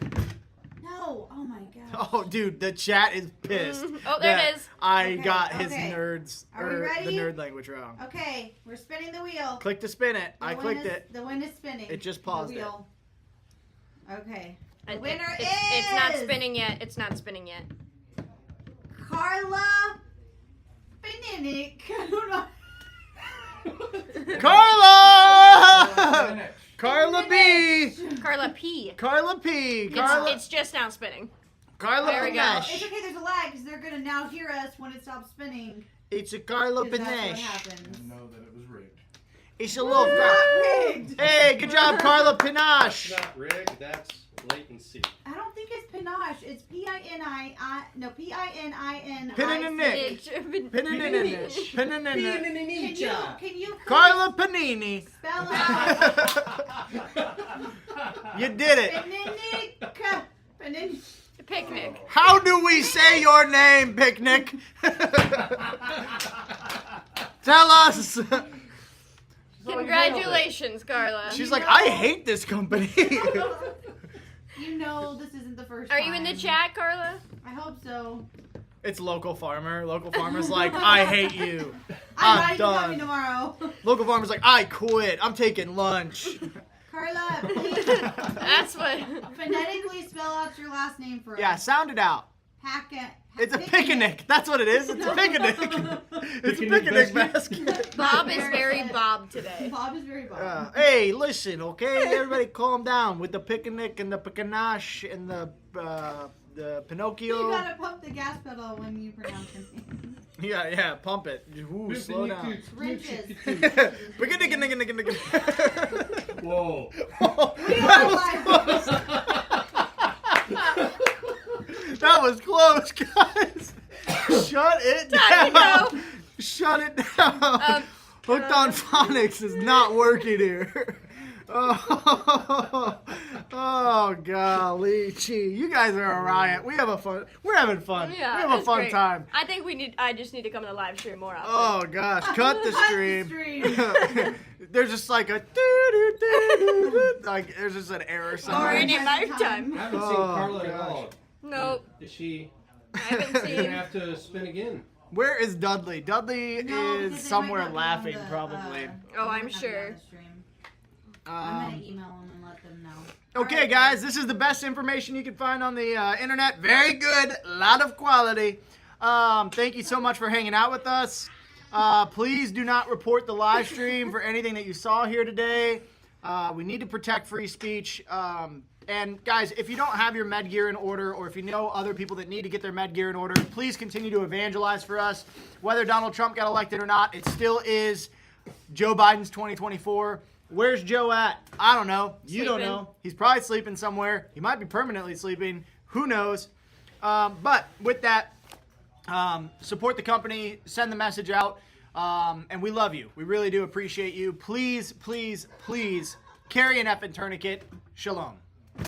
No. Oh my god. Oh, dude, the chat is pissed. Oh, there that it is. I Okay, got his okay. nerds, Are we or the ready? nerd language wrong. Okay, we're spinning the wheel. Click to spin it. I The clicked wind is- it. The wind is spinning. It just The paused it. wheel. Okay. The It- winner it's not is- spinning yet. It's not spinning yet. Carla Beninick. Carla! Carla B! Carla P. Carla P! Carla, It's just now spinning. Carla there we go. Panache. It's okay, there's a lag because they're gonna now hear us when it stops spinning. It's a Carla 'Cause that's what Panache. happens. know that it was rigged. It's a little Not rigged. Hey, good job, Carla It's Panache. not rigged, that's latency. I don't think it's panache. It's P-I-N-I-I. No, P-I-N-I-N. Pininick. Pininish. Pininish. Can you please Carla Panini. spell out You did it. Beninick? Benin. Picnic. How do we say your name, Picnic? Tell us. Congratulations, Carla. She's like, I hate this company. You know this isn't the first Are time. you in the chat, Carla? I hope so. It's local farmer. Local farmer's like, I hate you. I'm I'm not even done. coming tomorrow. Local farmer's like, I quit. I'm taking lunch. Carla, please That's what. phonetically spell out your last name for Yeah, us. sound it out. It's a picnic. That's what it is. It's a picnic. It's a picnic basket. Bob is very Bob today. Bob is very Bob. Hey, listen, okay? Everybody calm down with the picnic and the picanache and the Pinocchio. You gotta pump the gas pedal when you pronounce his name. Yeah, pump it. Ooh, slow down. Wrenches. Picnic. Whoa. That was close, guys. Shut it Time to down. go. Shut it down. Hooked on Phonics is not working here. Oh, golly, gee, you guys are a riot. We're having fun. Yeah, we have a it's fun great. time. I think I just need to come to the live stream more often. Oh gosh, cut the Cut stream. the stream. There's just like a doo-doo-doo-doo-doo. Like there's just an error Or somewhere. in your lifetime. I haven't seen Oh, Carla at gosh. all. Nope. Is she I haven't gonna seen. have to spin again? Where is Dudley? Dudley No, is because they might somewhere not be on laughing, the, probably. Oh, they I'm might not be on sure. the stream. I'm Um, gonna email them and let them know. okay, Alright, guys, this is the best information you can find on the internet. Very good, lot of quality. Thank you so much for hanging out with us. Please do not report the live stream for anything that you saw here today. We need to protect free speech. And guys, if you don't have your med gear in order, or if you know other people that need to get their med gear in order, please continue to evangelize for us. Whether Donald Trump got elected or not, it still is Joe Biden's 2024. Where's Joe at? I don't know. You don't Sleeping. know. He's probably sleeping somewhere. He might be permanently sleeping. Who knows? But with that, support the company, send the message out, and we love you. We really do appreciate you. Please, please, please carry an effing tourniquet. Shalom.